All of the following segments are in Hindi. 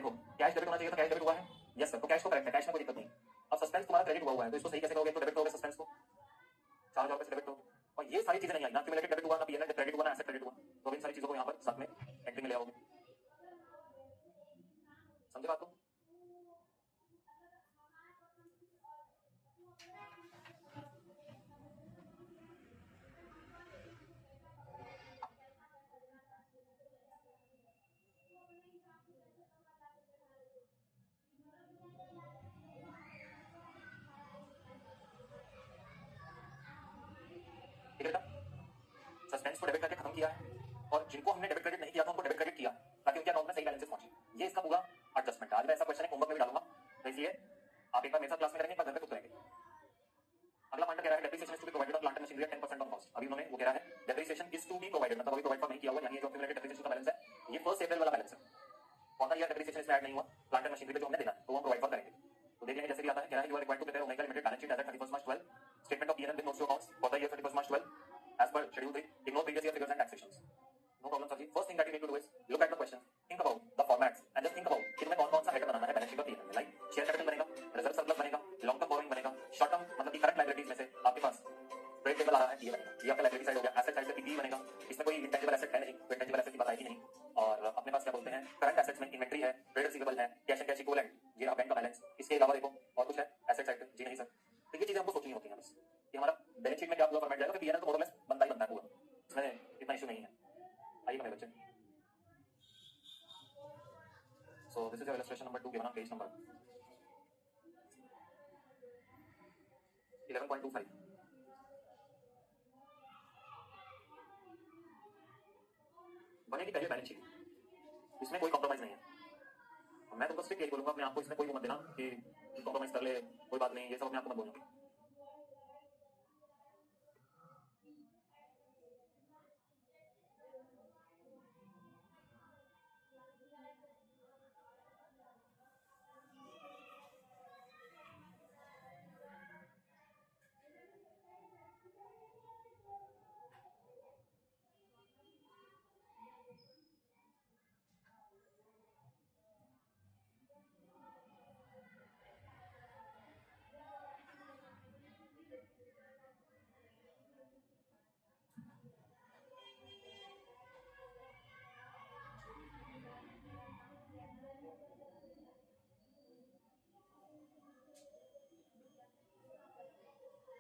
देखो कैश डेबिट होना चाहिए था, कैश डेबिट हुआ है, यस सर, तो कैश तो करेक्ट है, कैश में कोई दिक्कत नहीं। अब सस्पेंस तुम्हारा क्रेडिट हुआ है, तो इसको सही कैसे करोगे? तो डेबिट करोगे सस्पेंस को, 4000 रुपए से डेबिट करो। और ये सारी चीजें नहीं आई ना, क्यूमुलेटेड डेबिट हुआ ना, पीएनएल क्रेडिट हुआ ना, एसेट क्रेडिट हुआ, तो इन सारी चीजों को यहाँ पर साथ में एंट्री में ले आओगे। समझे बात को? ठीक है बेटा, सस्पेंस को डेबिट करके खत्म किया है, और जिनको हमने डेबिट क्रेडिट नहीं किया था उनको डेबिट क्रेडिट किया, ताकि उनके अकाउंट में सही बैलेंसेस पहुंचे। ये इसका पूरा एडजस्टमेंट है। आज मैं ऐसा क्वेश्चन है होमवर्क में भी डालूंगा, तो इसलिए आप एक बार मेरे साथ क्लास में करेंगे, एक बार घर पे खुद करेंगे। अगला पॉइंट कह रहा है depreciation is to be provided on plant and machinery at 10% on cost. अभी उन्होंने वो कह रहा है depreciation is to be provided, मतलब अभी प्रोवाइड नहीं किया हुआ, यानी ये जो एक्यूमुलेटेड डेप्रिसिएशन का बैलेंस है, ये फर्स्ट अप्रैल वाला बैलेंस है। कौन सा ईयर डेप्रिसिएशन इसमें ऐड नहीं हुआ, प्लांट एंड मशीनरी पे जो हमने देना है, तो वो हम प्रोवाइड फॉर करेंगे। तो देख लेंगे जैसे भी आता है, कह रहा है you are required to prepare omega limited balance sheet as at 31 March 12, statement of PNL with notes to accounts for the year 31 March 12 as per schedule 3, ignore previous year figures and taxations. No problem sir ji. First thing that you need to do is look at the question, think about the formats and just think about कि तुम्हें कौन-कौन सा हेड बनाना है बैलेंस शीट का पीएनएल में। लाइक शेयर कैपिटल बनेगा, रिजर्व सरप्लस बनेगा, लॉन्ग टर्म बोरोइंग बनेगा, शॉर्ट टर्म मतलब कि करंट लायबिलिटीज में से आपके पास ट्रेड टेबल आ रहा है, ये बनेगा, ये आपका लायबिलिटी साइड हो गया। एसेट साइड से पीपी बनेगा, इसमें कोई इंटेंजिबल एसेट है नहीं, कोई इंटेंजिबल एसेट की बात आएगी नहीं। और अपने पास क्या बोलते हैं, करंट एसेट्स में इन्वेंटरी है, ट्रेड रिसीवेबल है, कैश एंड कैश इक्विवेलेंट, ये रहा बैंक का बैलेंस। इसके अलावा देखो और कुछ है एसेट साइड पे? जी नहीं सर। तो ये चीजें हमको सोचनी होती हैं बस कि हमारा बैलेंस शीट में क्या पूरा फॉर्मेट जाएगा, पीएनएल तो मोर और लेस बनता ही बनता है पूरा, इसमें इतना इशू नहीं है। आइए मेरे बच्चे, so this is your illustration number 2 given on page number 11.25। बनेगी पहले बैलेंस शीट, इसमें कोई कॉम्प्रोमाइज नहीं है। मैं तुमको सिर्फ यही बोलूंगा, अपने आप को इसमें कोई वो मत देना कि कॉम्प्रोमाइज कर ले, कोई बात नहीं, ये सब अपने आप को मत बोलना।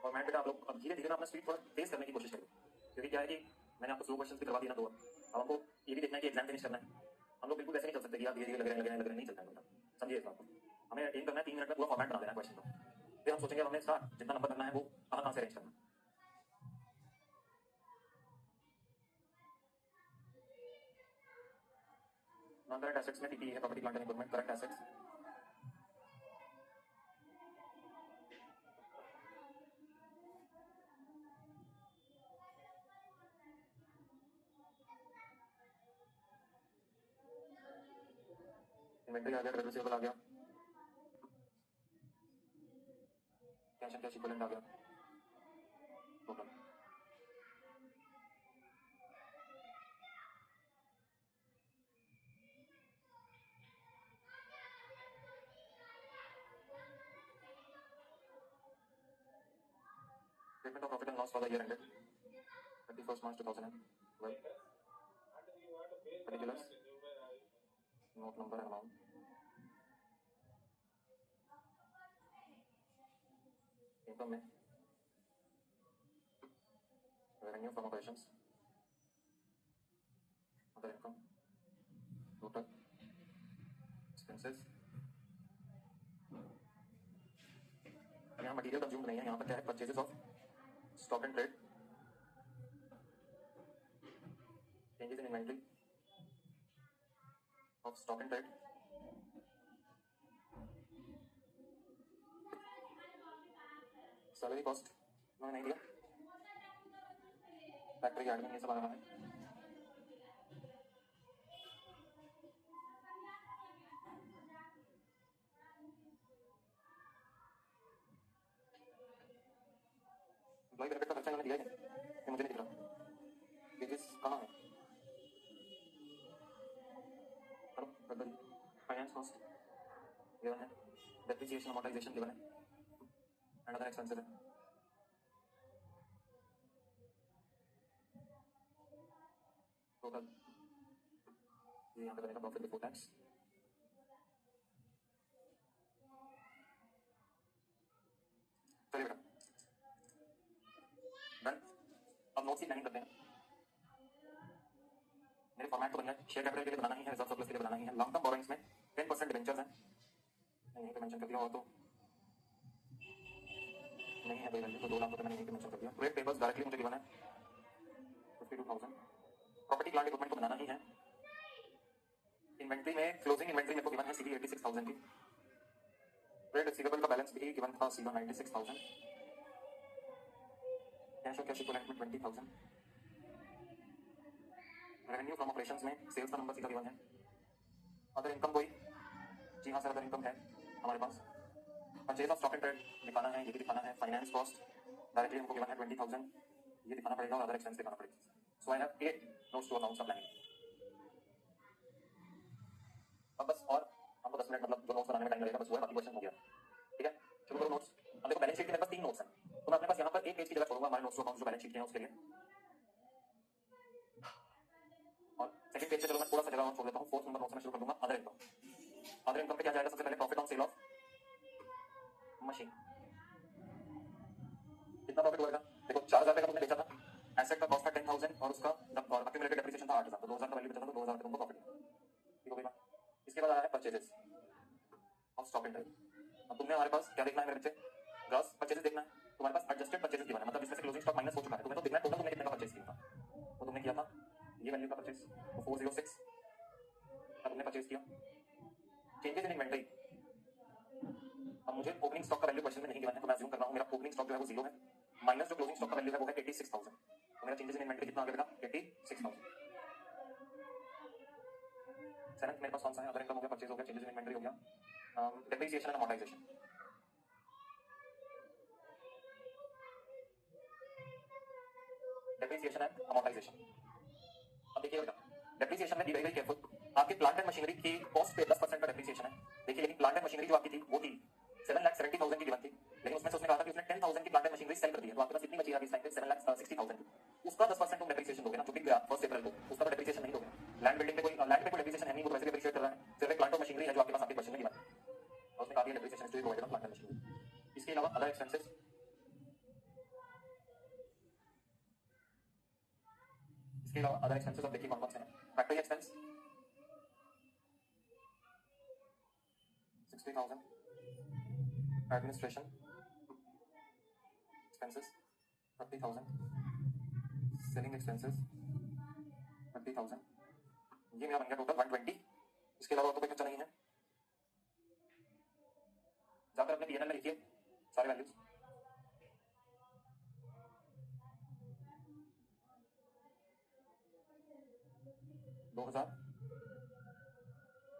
और मैं बेटा आप लोग अब धीरे धीरे ना अपना स्पीड थोड़ा तेज करने की कोशिश करें, क्योंकि क्या है कि मैंने आपको स्लो क्वेश्चन भी करवा दिया दो, अब हमको ये भी देखना है कि एग्जाम फिनिश करना है। हम लोग बिल्कुल ऐसे नहीं चल सकते कि आप धीरे धीरे लग रहे हैं नहीं चलता है बेटा, समझिए इस बात को। हमें एम करना है 3 मिनट में पूरा फॉर्मेट बना देना है क्वेश्चन का, फिर हम सोचेंगे हमें इसका जितना नंबर करना है वो कहाँ से अरेंज करना है। नॉन करंट एसेट्स में पीपीई है, property plant and equipment. Current assets inventory आ गया, ट्रेड रिसीवेबल आ गया, कैश एंड कैश इक्विवेलेंट आ गया, total. Statement of profit and loss for the year ended 31 March 2012, particulars, note number and amount, income में revenue from operations, other income, total expenses। यहाँ मटेरियल कंज्यूम नहीं है, यहाँ पर क्या है, purchases of stock and trade, changes in inventory of stock and trade, salary cost उन्होंने नहीं दिया, फैक्ट्री एडमिन ये सब आ रहा है। एम्प्लॉय बेनिफिट का खर्चा इन्होंने दिया ही नहीं, ये मुझे नहीं दिख रहा, पेजेस कहाँ है, हेलो फाइनेंस कॉस्ट गिवन है, डेप्रिसिएशन अमोर्टाइजेशन गिवन है एंड अदर एक्सपेंसेस है। टोटल ये यहाँ पे बनेगा प्रॉफिट बिफोर टैक्स। चलिए बेटा डन। अब नोट शीट नहीं करते हैं, मेरे फॉर्मेट तो बन गया। शेयर कैपिटल के लिए बनाना ही है, रिजर्व सरप्लस के लिए बनाना ही है। लॉन्ग टर्म बोरोइंग्स में 10% डिबेंचर्स हैं, यहीं पे मेंशन कर दिया हो तो नहीं है भाई वैल्यू, तो 2 लाख रुपए मैंने यहीं पे मेंशन कर दिया। ट्रेड पेपर्स डायरेक्टली मुझे गिवन है 52,000। प्रॉपर्टी प्लांट इक्विपमेंट को बनाना ही है। इन्वेंट्री में क्लोजिंग इन्वेंट्री मेरे को गिवन है सीधी 86,000 की। ट्रेड रिसीवेबल का बैलेंस भी गिवन था सीधा 96,000। कैश और कैश इक्विवेलेंट में 20,000। रेवेन्यू फ्रॉम ऑपरेशंस में सेल्स का नंबर सीधा गिवन है। अदर इनकम कोई, जी हाँ सर अदर इनकम है हमारे पास। Purchase of stock and trade दिखाना है, ये भी दिखाना है। फाइनेंस कॉस्ट डायरेक्टली हमको गिवन है 20,000, ये दिखाना पड़ेगा और अदर एक्सपेंस दिखाना पड़ेगा। So I have 8 notes to accounts का प्लानिंग। अब बस और हमको 10 मिनट मतलब जो नोट्स बनाने में टाइम लगेगा बस वो है, बाकी क्वेश्चन हो गया। ठीक है शुरू करो नोट्स। अब देखो बैलेंस शीट के मेरे पास 3 नोट्स हैं, तो मैं अपने पास यहाँ पर एक पेज की जगह छोड़ूंगा हमारे नोट्स टू अकाउंट्स जो बैलेंस शीट के हैं उसके लिए। और सेकंड पेज से चलो मैं थोड़ा सा जगह और छोड़ देता हूँ। 4th नंबर नोट्स में शुरू कर दूंगा अदर इनकम। अदर इनकम पे क्या जाएगा? सबसे पहले profit on sale of machine. कितना प्रॉफिट होगा? देखो 4,000 रुपए का तुमने बेचा था, एसेट का कॉस्ट था 10,000 और उसका अक्यूमुलेटेड डेप्रिसिएशन था 8,000, तो 2,000 का वैल्यू बचा था, तो 2,000 रुपए तुमको प्रॉफिट। ठीक हो गई बात। इसके बाद आ रहा है purchases of stock and trade. अब तुमने हमारे पास क्या देखना है मेरे बच्चे? ग्रॉस परचेजेस देखना है। तुम्हारे पास एडजस्टेड परचेजेस गिवन है, मतलब इसमें से क्लोजिंग स्टॉक माइनस हो चुका है, तुम्हें तो देखना है टोटल तुमने कितने का परचेज किया था। तो तुमने किया था ये वैल्यू का परचेज, तो 406 का तुमने परचेज किया। चेंजेस इन इन्वेंटरी, अब मुझे ओपनिंग स्टॉक का वैल्यू क्वेश्चन में नहीं गिवन है, तो मैं अज्यूम कर रहा हूं मेरा ओपनिंग स्टॉक जो है वो 0 है, माइनस जो क्लोजिंग स्टॉक का वैल्यू है वो है 86,000। तो मेरा चेंजेस इन इन्वेंटरी कितना आ गया बेटा? 86,000। सेवंथ मेरे पास कौन सा है? अदर इनकम हो गया, परचेज हो गया, चेंजेस इन इन्वेंटरी हो गया, depreciation and amortisation. Depreciation and amortisation. अब देखिए बेटा डेप्रिसिएशन में बी वेरी केयरफुल, आपके प्लांट एंड मशीनरी की कॉस्ट पे 10% का डेप्रिसिएशन है। देखिए लेकिन प्लांट एंड मशीनरी जो आपकी थी वो थी 7,70,000 की गिवन थी, लेकिन उसमें से उसने कहा था कि उसने 10,000 की प्लांट एंड मशीनरी सेल कर दी है, तो आपके पास कितनी बची है इस टाइम पे? 7,60,000 की। उसका 10% तुम डेप्रिसिएशन दोगे ना, जो बिक गया 1 अप्रैल को, उसका तो डेप्रिसिएशन नहीं दोगे। लैंड बिल्डिंग पे कोई लैंड पे कोई डेप्रिसिएशन है नहीं, वो तो वैसे भी डेप्रिसिएट कर रहा है, सिर्फ एक प्लांट और मशीनरी है जो आपके पास आपके क्वेश्चन में गिवन है, और उसने कहा कि depreciation is to be provided on plant and machinery. इसके अलावा अदर एक्सपेंसेस, इसके अलावा अदर एक्सपेंसेस अब देखिए कौन कौन से हैं। Factory expense 60,000, administration expenses 30,000, selling expenses 30,000, ये मेरा बन गया टोटल 120। इसके अलावा तो कोई खर्चा नहीं है। जाकर अपने पीएनएल में लिखिए सारे वैल्यूज। दो हजार,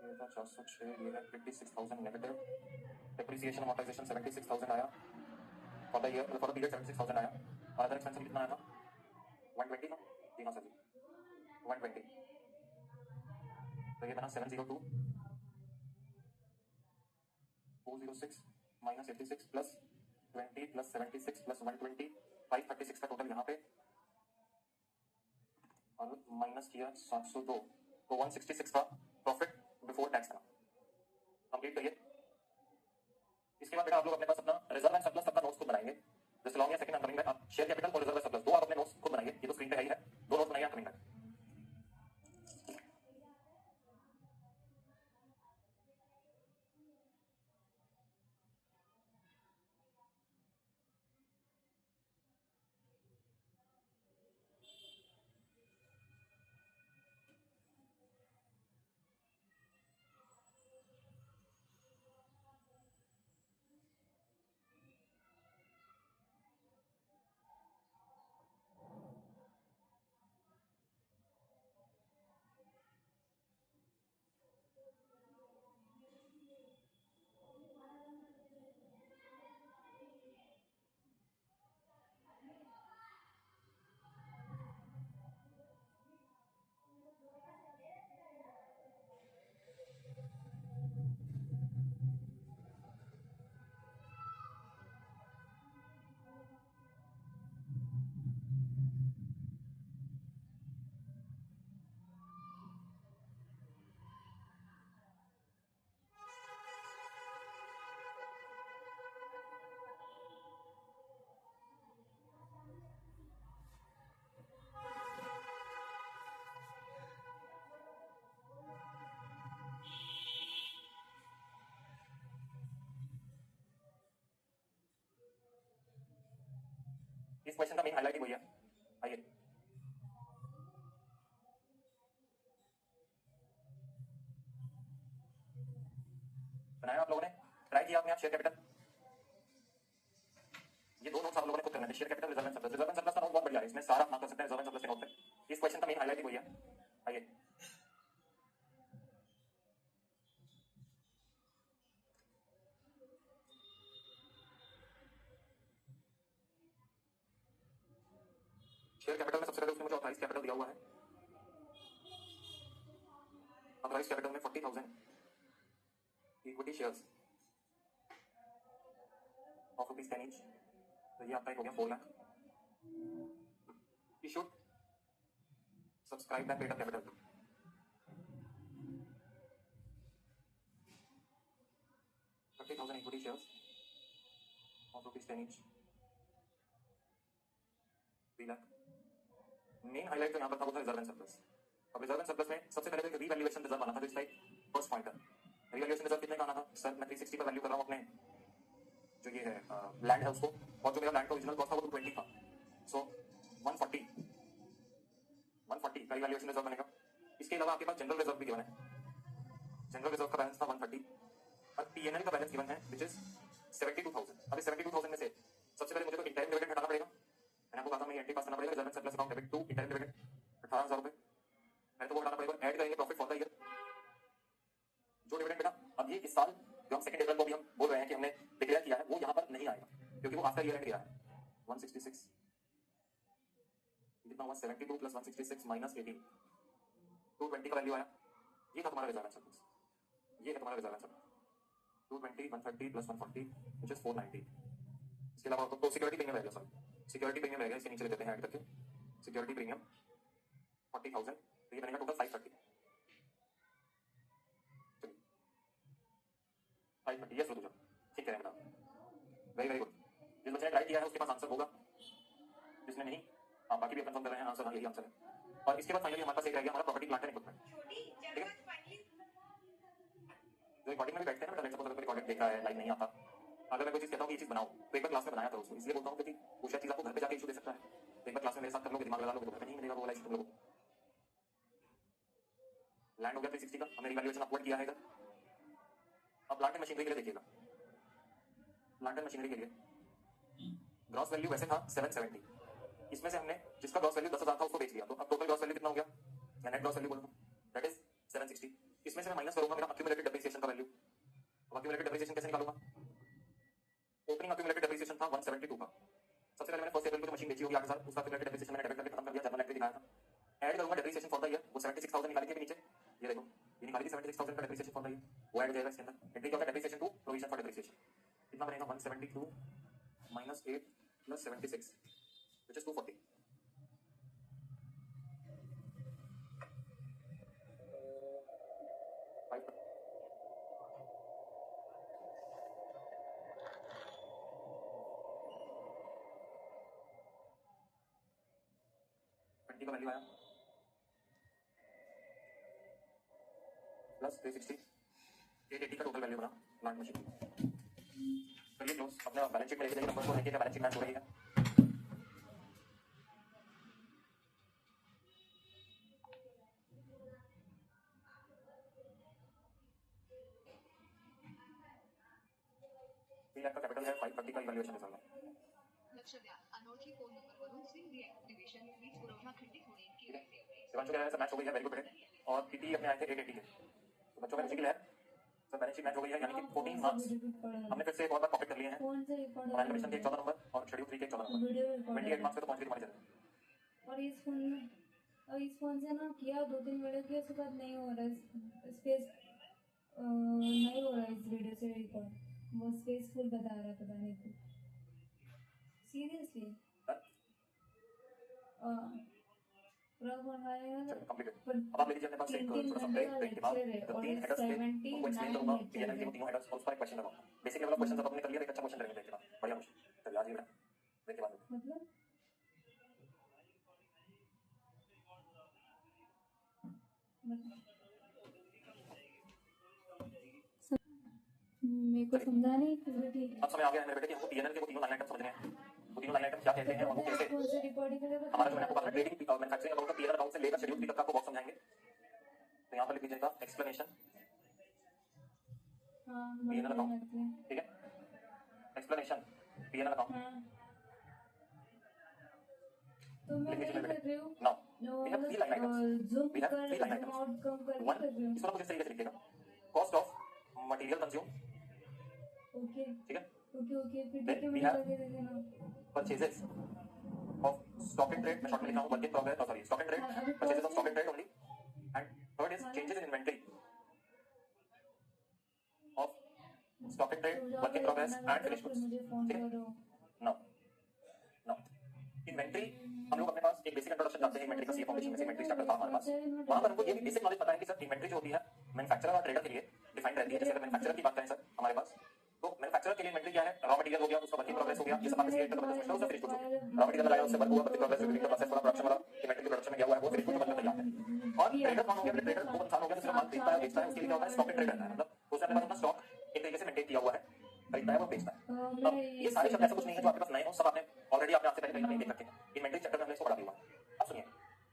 ये था 406, ये है 56,000 नेगेटिव। डेप्रिसिएशन अमोर्टाइजेशन 76,000 आया for the year, for the period 76,000 आया। और अदर एक्सपेंस कितना आया था? 120 था। जी हाँ सर जी 120, तो ये बना 702, 406 माइनस 86 प्लस 20 प्लस 76 प्लस 120, 536 का टोटल यहाँ पे, और माइनस किया 702, तो 166 का प्रॉफिट बिफोर टैक्स बना। कंप्लीट करिए। इसके बाद बेटा आप लोग अपने पास अपना रिजर्व एंड सरप्लस सबका नोट्स खुद बनाएंगे। जस्ट लॉन्ग या second I am coming back, आप शेयर कैपिटल और रिजर्व एंड सरप्लस दो आप अपने नोट्स खुद बनाइए, ये तो स्क्रीन पे है ही है, दो नोट्स बनाइए, कमिंग बैक। इस क्वेश्चन का मेन हाईलाइट ही वही है। आइए बनाया आप लोगों ने, ट्राई किया आपने, आप शेयर कैपिटल, ये दो नोट्स आप लोगों ने खुद करना है, share capital, reserve and surplus. Reserve and surplus का नोट बहुत बढ़िया है, इसमें सारा मार्क कर सकते हैं रिजर्व एंड सरप्लस के नोट पे। इस क्वेश्चन का मेन हाईलाइट ही वही है। आइए शेयर कैपिटल में सबसे पहले उसने मुझे ऑथराइज कैपिटल दिया हुआ है। ऑथराइज कैपिटल में 40,000 इक्विटी शेयर्स ऑफ ₹10 ईच, तो ये आपका हो गया 4 lakh. Issued subscribe and paid up capital, equity shares of ₹10 each, 3 lakh. Main highlight तो यहाँ पर था वो था रिजर्व एंड सरप्लस। अब रिजर्व एंड सरप्लस में सबसे पहले रीवैल्यूएशन रिजर्व आना था, जो इसका फर्स्ट पॉइंट है। रीवैल्यूएशन रिजर्व कितने का आना था सर? मैं 360 पर वैल्यू कर रहा हूँ अपने जो ये है लैंड है उसको, और जो मेरा लैंड का ओरिजिनल कॉस्ट था वो 220 था। सो 140 का रीवैल्यूएशन रिजर्व बनेगा। इसके अलावा आपके पास जनरल रिजर्व भी गिवन है। जनरल रिजर्व का बैलेंस था 130 और पीएनएल का बैलेंस गिवन है विच इज 72,000। अब इस 72,000 में से सबसे पहले मुझे तो इंटरिम डिविडेंड हटाना पड़ेगा। मैंने आपको कहा था मैं एंट्री पास करना पड़ेगा, reserve and surplus account debit to interim dividend 18,000 रुपए, पहले तो वो हटाना पड़ेगा। ऐड करेंगे प्रॉफिट फॉर द ईयर, जो डिविडेंड बेटा अब ये इस साल जो हम 2 अप्रैल को भी हम बोल रहे हैं कि हमने डिक्लेयर किया है, वो यहाँ पर नहीं आएगा क्योंकि वो आफ्टर ईयर एंड गया है। 166 कितना हुआ? 72 प्लस 166 माइनस 18, 220 का वैल्यू आया। ये था तुम्हारा रिजर्व एंड सरप्लस, ये है तुम्हारा reserve and surplus. 220 130 plus 140 which is 490। इसके अलावा तो सिक्योरिटी प्रीमियम रहेगा सर, सिक्योरिटी प्रीमियम रहेगा, इसके नीचे ले देते हैं ऐड करके सिक्योरिटी प्रीमियम 40,000, तो ये बनेगा टोटल 530। 530 यस रुद्र, ठीक है बेटा, वेरी वेरी गुड। जिस बच्चे ने ट्राई किया है उसके पास आंसर होगा, जिसने नहीं हाँ बाकी भी कंफर्म कर रहे हैं आंसर, हाँ यही आंसर है। और इसके बाद फाइनली हमारे पास एक रह गया हमारा प्रॉपर्टी प्लांट एंड इक्विपमेंट, ठीक है। जो रिकॉर्डिंग में भी बैठते हैं ना, सपोज अगर रिकॉर्डिंग देख रहा है लाइव नहीं आता, अगर मैं कोई चीज कहता हूँ कि ये चीज बनाओ तो एक बार क्लास में बनाया था उसको, इसलिए बोलता हूँ क्योंकि वो शायद चीज आपको घर पे जाके इशू दे सकता है। तो एक बार क्लास में मेरे साथ कर लोगे, दिमाग लगा लोगे तो घर पे नहीं मिलेगा वो वाला इशू तुम लोगों को। लैंड हो गया 360 का, हमने रिवैल्यूएशन अपवर्ड किया है इधर। अब प्लांट एंड मशीनरी के लिए देखिएगा, प्लांट एंड मशीनरी के लिए ग्रॉस वैल्यू वैसे था 770, इसमें से हमने जिसका ग्रॉस वैल्यू 10,000 था उसको बेच दिया, तो अब टोटल ग्रॉस वैल्यू कितना हो गया, या नेट ग्रॉस वैल्यू बोलूं, दैट इज 760। इसमें से मैं माइनस करूंगा मेरा अक्यूमुलेटेड डेप्रिसिएशन का वैल्यू। अब अक्यूमुलेटेड डेप्रिसिएशन कैसे निकालूंगा? ओपनिंग अक्यूमुलेटेड डेप्रिसिएशन था 172 का, सबसे पहले मैंने फर्स्ट अप्रैल को मशीन बेची होगी 8,000, उसका अक्यूमुलेटेड डेप्रिसिएशन मैंने डेबिट करके खत्म कर दिया, जर्नल एंट्री दिखाया था। ऐड करूंगा डेप्रिसिएशन फॉर द ईयर, वो 76,000 निकाली थी नीचे, ये देखो ये निकाली थी 76,000 का डेप्रिसिएशन फॉर द ईयर, वो ऐड हो जाएगा इसके अंदर। एंट्री क्या होता है? Depreciation to provision for depreciation, कितना बनेगा 172 माइनस 8 प्लस 76 विच इज 240। का वैल्यू आया प्लस 360, 880 का टोटल वैल्यू बना प्लांट मशीन। चलिए क्लोज, अपने बैलेंस शीट में लेके जाइए नंबर को, देखिए बैलेंस शीट मैच हो रही है। का कैपिटल है 530 का इवैल्यूएशन रिजर्व है। लक्ष द्या, अनोळखी फोन नंबरवरून सिम डिॲक्टिव्हेशन वीज पुरवठा खंडित होणे शिवांशु कह रहा है मैच हो गई है, वेरी गुड बेटे। और पीटी अपने आए थे 880 के, तो बच्चों में मुश्किल है सर, बैलेंस शीट मैच हो गई है, यानी कि 14 मार्क्स हमने फिर से एक और बार कॉपी कर लिए हैं। हमारे कमीशन के 14 नंबर और शेड्यूल 3 के 14 नंबर, 28 मार्क्स पे तो पहुंच गई तुम्हारी जगह। और इस फोन से ना किया 2-3 वीडियो किया, उसके बाद नहीं हो रहा है स्पेस, नहीं हो रहा है इस वीडियो से रिकॉर्ड, वो स्पेस फुल बता रहा है, पता नहीं क्यों सीरियसली। पूरा बनवाएगा पर अब आप ले लीजिए अपने पास एक छोटा सा ब्रेक के बाद 3 हेडर्स पे उनको एक्सप्लेन करूंगा पीएनएल के 3 हेडर्स और उस पर एक क्वेश्चन लगाऊंगा। बेसिक लेवल ऑफ क्वेश्चन सब आपने कर लिया, एक अच्छा क्वेश्चन करेंगे देखिएगा, बढ़िया क्वेश्चन, चलिए आज ही बेटा ब्रेक के बाद मतलब मेरे को समझा नहीं। अब समय आ गया है मेरे बेटे कि हमको पीएनएल के वो तीनों लाइन आइटम समझने हैं। वो तीनों लाइन आइटम क्या कहते हैं और वो कैसे कौन से रिकॉर्डिंग के लिए हमारा जो मैंने आपको कहा ट्रेडिंग मैन्युफैक्चरिंग अकाउंट का पीएल अकाउंट से लेकर शेड्यूल 3 तक का आपको बॉक्स समझाएंगे। तो यहाँ पर लिख लीजिएगा एक्सप्लेनेशन हाँ पीएल अकाउंट, लगती है। ठीक है, एक्सप्लेनेशन पीएल अकाउंट। हाँ तो मैं नहीं कर रही हूँ now we have 3 line items, zoom we have 3 line कर आइटम्स। आउट कम करके वन, कर रही हूँ। इसको कुछ इस तरीके से लिखिएगा, cost of material consume, okay ठीक है, ओके ओके फिर Then ठीक है we मुझे have- लगे दे देना। Purchases of stock in trade, मैं शॉर्ट में लिख रहा हूँ work in progress, sorry stock in trade, हाँ, अभी purchases of first stock in trade only, and third is हाँ। Changes in inventory of stock in trade, तो वर्क इन प्रोग्रेस जाओगे, एंड फिनिश फिर गुड्स। मुझे फोन ठीक है? करो। नाउ नाउ इन्वेंटरी, हम लोग अपने पास एक बेसिक इंट्रोडक्शन जानते हैं इन्वेंटरी का, सी फाउंडेशन में से इन्वेंटरी स्टार्ट करता है हमारे पास। वहां पर हमको ये भी बेसिक नॉलेज पता है कि सर इन्वेंटरी जो होती है मैन्युफैक्चरर और ट्रेडर के लिए डिफाइंड रहती है। जैसे अगर मैन्युफैक्चरर की बात करें सर हमारे पास, तो मैन्युफैक्चरर के लिए इन्वेंटरी क्या है, रॉ मटेरियल हो गया, उसका वर्क इन प्रोग्रेस हो गया, ये सब आपके सीएट का मतलब समझते हो, उससे फिनिश गुड्स हो गया। रॉ मटेरियल लगाया, उससे वर्क हुआ, work in progress during the process वाला प्रोडक्शन वाला इन्वेंटरी के प्रोडक्शन में गया हुआ है, वो फिनिश गुड्स बनकर तैयार है। और ट्रेडर कौन हो गया, ट्रेडर वो इंसान हो गया जो सिर्फ माल खरीदता है बेचता है, उसके लिए क्या होता है, स्टॉक इन ट्रेड रहता है, मतलब उसने अपने पास अपना स्टॉक एक तरीके से मेंटेन किया हुआ है, खरीदता है और बेचता है। अब ये सारे शब्द ऐसा कुछ नहीं है जो आपके पास नए हो, सब आपने ऑलरेडी आपने आपसे पहले कहीं ना कहीं देख रखे हैं। इन्वेंटरी चैप्टर में हमने इसको पढ़ा भी हुआ। अब सुनिए,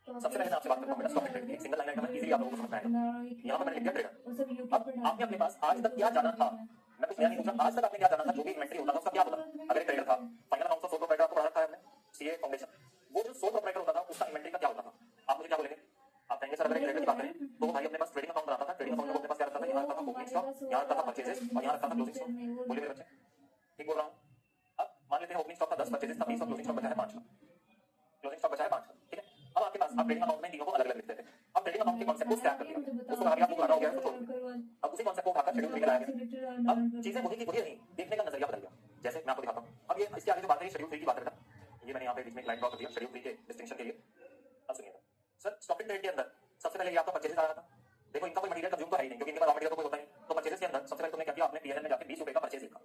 सबसे पहले मैं आपसे बात करता हूं बेटा स्टॉक इन ट्रेड की, एक सिंगल लाइन आइटम है, इजीली आप लोगों को समझ में आएगा। यहाँ पर मैंने लिख दिया ट्रेडर। अब आपने अपने पास आज तक क्या जाना था, मैं कुछ नया नहीं पूछा, आज तक आपने क्या जाना था, जो भी इन्वेंटरी होता था उसका क्या होता था। अगर एक ट्रेडर था, final account of sole proprietor आपको पढ़ा रखा है हमने, सीए फाउंडेशन, वो जो सोल प्रोप्राइटर होता था उसका इन्वेंटरी का क्या होता था, आप मुझे क्या बोलेंगे? आप कहेंगे सर अगर एक ट्रेडर की बात करें तो भाई अपने पास ट्रेडिंग अकाउंट बनाता था, ट्रेडिंग अकाउंट में अपने पास क्या रखता था, यहाँ रखता था ओपनिंग स्टॉक, यहाँ रखता था परचेजेस और यहाँ रखता था क्लोजिंग स्टॉक। बोलिए मेरे बच्चे, ठीक बोल रहा हूँ? अब मान लेते हैं ओपनिंग स्टॉक का 10, परचेजेस था 20 और क्लोजिंग स्टॉक बचा है 5 का, क्लोजिंग स्टॉक बचा है 5 का, ठीक है। अब आपके पास आप ट्रेडिंग अकाउंट में तीनों को अलग अलग लिखते थे। अब ट्रेडिंग अकाउंट के कॉन्सेप्ट को स्क्रैप कर दिया, उसको कहा गया आपको पुराना हो गया, इसको छोड़ दिया। अब उसी कॉन्सेप्ट को उठाकर शेड्यूल 3 में लाया गया। अब चीजें वही की वही नहीं, देखने का नजरिया बदल गया। जैसे मैं आपको दिखाता हूँ, अब ये इसके आगे जो बात है शेड्यूल 3 की बात है बेटा, ये मैंने यहाँ पे बीच में एक लाइन ड्रॉ कर दिया शेड्यूल 3 के डिस्टिंक्शन के लिए। अब सुनिए सर, स्टॉक इन ट्रेड के अंदर सबसे पहले ये आपका परचेजेस आ रहा था। देखो इनका कोई मटेरियल कंज्यूम तो है ही नहीं, क्योंकि इनके पास रॉ मटेरियल तो कोई होता नहीं। तो परचेजेस के अंदर सबसे पहले तुमने क्या किया, आपने पीएनएल में जाके 20 रुपए का परचेज लिखा,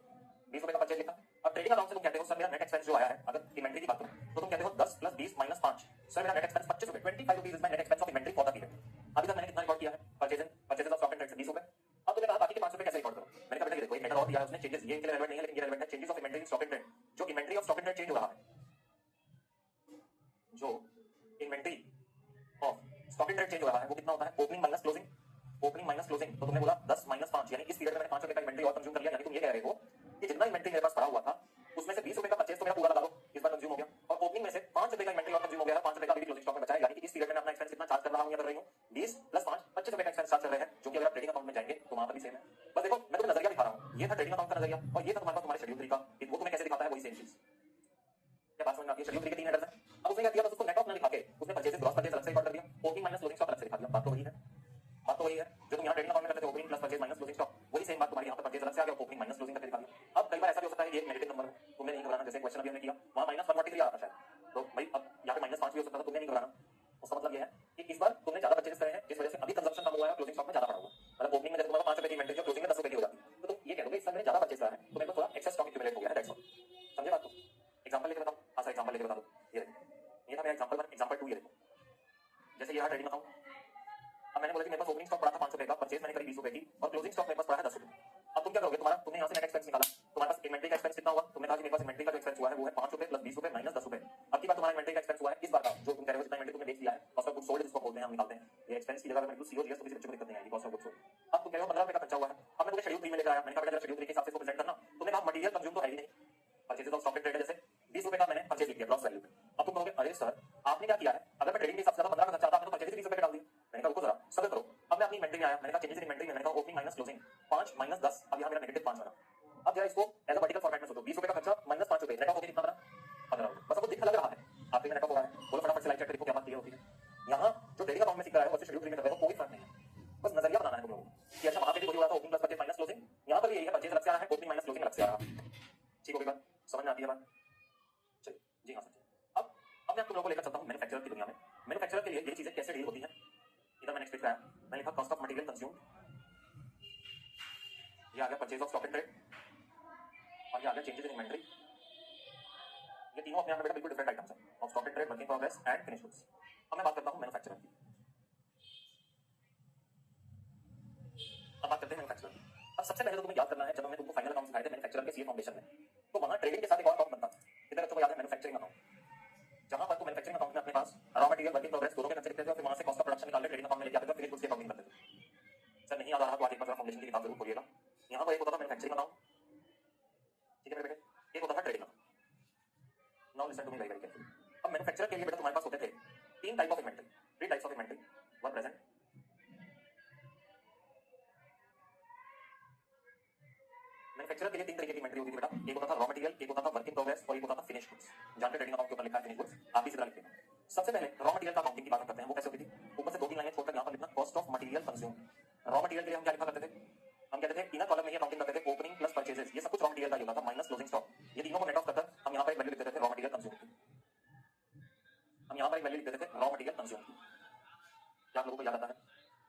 20 रुपए का परचेज लिखा। अब ट्रेडिंग अकाउंट से तुम कहते हो सर मेरा नेट एक्सपेंस जो आया है, अगर इन्वेंटरी की बात करूं तो तुम कहते हो 10 + 20 - 5, सर मेरा नेट एक्सपेंस 25 रुपए, 25 rupees is my net expense of inventory for the period. अभी तक मैंने कितना रिकॉर्ड किया है, purchases of stock in trade से 20 रुपए। अब तुमने कहा बाकी के 5 रुपए कैसे रिकॉर्ड करो, मैंने कहा बेटा देखो एक मैटर और दिया है उसने, चेंजेस ये इनके लिए रेलेवेंट नहीं है लेकिन ये रेलेवेंट है, changes of inventory in stock in trade. जो inventory of stock in trade change हो रहा है, जो inventory of stock in trade change हो रहा है वो कितना होता है, opening minus closing, opening minus closing. तो तुमने बोला 10 - 5, यानी इस पीरियड में मैंने 5 रुपए का इन्वेंटरी और कंज्यूम कर लिया, यानी तुम ये कह रहे हो कि जितना इन्वेंटरी मेरे पास पड़ा हुआ था उसमें से 20 रुपए का परचेज तो मेरा पूरा लगा लो, इस बार कंज्यूम हो गया, और ओपनिंग में से 5 रुपए का इन्वेंटरी और कंज्यूम हो गया, 5 रुपए का अभी क्लोजिंग स्टॉक में बचा है, यानी कि इस पीरियड में अपना एक्सपेंस कितना चार्ज कर रहा हूं या कर रही हूं, 20 + 5 25 रुपए का एक्सपेंस चार्ज कर रहे हैं, जो कि अगर आप ट्रेडिंग अकाउंट में जाएंगे तो वहां पर भी सेम है। बस देखो मैं तुम्हें नजरिया दिखा रहा हूं, ये था ट्रेडिंग अकाउंट का नजरिया और ये था तुम्हारे पास तुम्हारे शेड्यूल 3 का, वो तुम्हें कैसे दिखाता है वही सेम चीज। क्या बात समझ में आती है? शेड्यूल 3 के 3 हेडर्स हैं। अब उसने क्या किया, बस उसको नेट ऑफ ना दिखा के उसने परचेजेस ग्रॉस परचेज अलग से रिकॉर्ड कर दिया, ओपनिंग माइनस क्लोजिंग स्टॉक अलग से दिखा दिया। बात तो वही है, बात तो वही है जो तुम यहाँ ट्रेडिंग अकाउंट में करते थे, opening plus purchase minus closing stock, वही सेम बात तुम्हारे यहाँ पर परचेज अलग से आ गया, ओपनिंग माइनस क्लोजिंग करके दिखा दिया। अब कई बार ऐसा भी हो सकता है ये नेगेटिव नंबर है, तुम्हें नहीं घबराना, जैसे क्वेश्चन अभी हमने किया वहां -143 आ रहा था शायद, तो भाई अब यहाँ पे -5 भी हो सकता था, तुम्हें नहीं घबराना। उसका मतलब ये है कि इस बार तुमने ज्यादा परचेज करे हैं, जिस वजह से अभी कंजम्पशन कम हुआ है, क्लोजिंग स्टॉक में ज्यादा पड़ा हुआ है, मतलब ओपनिंग में जब तुम्हारा 5 रुपए की इन्वेंटरी जो क्लोजिंग में 10 रुपए की हो जाती है, तो तुम ये कह दोगे इस साल मैंने ज्यादा परचेज करा है तो मेरे को थोड़ा एक्सेस स्टॉक एक्यूमुलेट हो गया है, दैट्स ऑल। समझे बात को? एग्जांपल लेके बताओ, हाँ सर एग्जांपल लेके बता दो। ये देखो, ये था मेरा एग्जांपल 1, एग्जांपल 2 ये देखो, जैसे ये रहा ट्रेडिंग अकाउंट। अब मैंने बोला कि मेरे पास ओपनिंग स्टॉक पड़ा था 5 रुपए का, परचेज मैंने करी 20 रुपए की और क्लोजिंग स्टॉक मेरे पास पड़ा है 10 रुपए। अब तुम क्या करोगे, तुमने यहाँ से नेट एक्सपेंस निकाला, तुम्हारे पास इन्वेंटरी का एक्सपेंस कितना हुआ, तुमने कहा कि मेरे पास इन्वेंटरी का जो एक्सपेंस हुआ है वो है 5 रुपए + 20 रुपए - 10 रुपए। अब की बार तुम्हारा इन्वेंटरी का एक्सपेंस हुआ है इस बार का, जो तुम कह रहे हो जितना इन्वेंटरी तुमने बेच दिया है, कॉस्ट ऑफ गुड्स सोल्ड जिसको बोलते हैं, हम निकालते हैं ये एक्सपेंस की जगह में सीओ जीएस तो किसी बच्चे को दिक्कत नहीं आएगी, कॉस्ट ऑफ गुड्स सोल्ड। अब तुम कह रहे हो 15 रुपए का खर्चा हुआ है, अब मैं तुम्हें शेड्यूल 3 में लेकर आया, मैंने कहा बेटा शेड्यूल 3 के हिसाब से इसको प्रेजेंट करना, तुमने कहा मटेरियल कंज्यूम तो है ही नहीं, purchases of stock in trade जैसे 20 रुपए का मैंने परचेज लिख दिया ग्रॉस वैल्यू पे। अब तुम कहोगे अरे सर आपने क्या किया है, अगर मैं ट्रेडिंग के हिसाब से 15 का खर्चा आता, आपने तो परचेज 20 रुपए का डाल दिया। मैंने कहा रुको जरा सब्र करो, अब मैं अपनी इन्वेंटरी में आया, मैंने कहा चेंजेस इन इन्वेंटरी में, मैंने कहा ओपनिंग माइनस क्लोजिंग 5 - 10, अब यहाँ मेरा -5 बना। अब जरा इसको एज अ वर्टिकल फॉर्मेट में सोचो, 20 रुपए का खर्चा -5 रुपए, नेट ऑफ कितना बना 15 रुपए, बस आपको दिखने लग रहा है आपके में नेट ऑफ हो रहा है। बोलो फटाफट से लाइक करके देखो क्या बात क्लियर होती है। यहाँ जो ट्रेडिंग अकाउंट में सीख रहा है और शेड्यूल 3 में कर रहे हो कोई फर्क नहीं है, बस नजरिया बनाना है तुम लोगों को कि अच्छा वहां पे भी वही हो रहा था, opening plus purchase minus closing, यहाँ पर भी यही है, परचेज अलग से आ रहा है, ओपनिंग माइनस क्लोजिंग अलग से आ रहा है। ठीक हो गई बात, समझ में आती है बात? चलिए जी हाँ सर। अब मैं तुम लोगों को लेकर चलता हूँ मैन्युफैक्चरर की दुनिया में। मैन्युफैक्चरर के लिए ये चीजें कैसे डील होती हैं, इधर मैंने एक्सप्लेन किया, मैंने लिखा कॉस्ट ऑफ मटेरियल कंज्यूम्ड, ये आ गया purchase of stock in trade और ये आ गया चेंजेस इन इन्वेंटरी। ये तीनों अपने आप में बेटा बिल्कुल डिफरेंट आइटम्स हैं, of stock in trade, work in progress and finish goods. अब मैं बात करता हूँ मैन्युफैक्चरर की। अब बात करते हैं मैन्युफैक्चरर की। अब सबसे पहले तो तुम्हें याद करना है, जब हमने तुमको फाइनल अकाउंट सिखाए थे मैन्युफैक्चरर के सीए फाउंडेशन में, तो वहां ट्रेडिंग के साथ एक और अकाउंट बनता है, कितने बच्चों को याद है मैन्युफैक्चरिंग अकाउंट? जहां पर तो मैन्युफैक्चरिंग अकाउंट में अपने पास raw material work in progress दोनों के खर्चे लिखते थे और फिर वहां से कॉस्ट ऑफ प्रोडक्शन निकाल के ट्रेडिंग अकाउंट में लेके आते थे, फिर उसकी अकाउंटिंग करते थे। सर नहीं याद आ रहा तो आज एक बार फॉर्मुलेशन की किताब जरूर खोलिएगा। यहाँ पर एक होता था मैन्युफैक्चरिंग अकाउंट, ठीक है मेरे बेटे, एक होता था trading account. Now listen to me very very carefully. अब मैन्युफैक्चरर के लिए बेटा तुम्हारे पास होते थे तीन type of inventory, three types of inventory one present. Manufacturer के लिए तीन तरीके की इन्वेंटरी होती थी बेटा, एक होता था रॉ मटेरियल, एक होता था वर्क इन प्रोग्रेस और एक होता था फिनिश गुड्स। जानते ट्रेडिंग अकाउंट के ऊपर लिखा है फिनिश गुड्स, आप भी इसी तरह लिखते हैं। सबसे पहले रॉ मटेरियल का अकाउंटिंग की बात करते हैं, वो कैसे होती थी? ऊपर से दो तीन लाइनें छोड़कर यहाँ पर लिखना cost of material consume. Raw material के लिए हम क्या लिखा करते थे? हम कहते थे इनर कॉलम में ही अकाउंटिंग करते थे ओपनिंग प्लस परचेजेस, ये सब कुछ रॉ मटेरियल का ही होता था, माइनस क्लोजिंग स्टॉक। ये तीनों को नेट ऑफ कर हम यहाँ पर एक वैल्यू लिख देते थे रॉ मटेरियल कंज्यूम की। हम यहाँ पर एक वैल्यू लिख देते थे रॉ मटेरियल कंज्यूम की। क्या आप लोगों को याद आता है?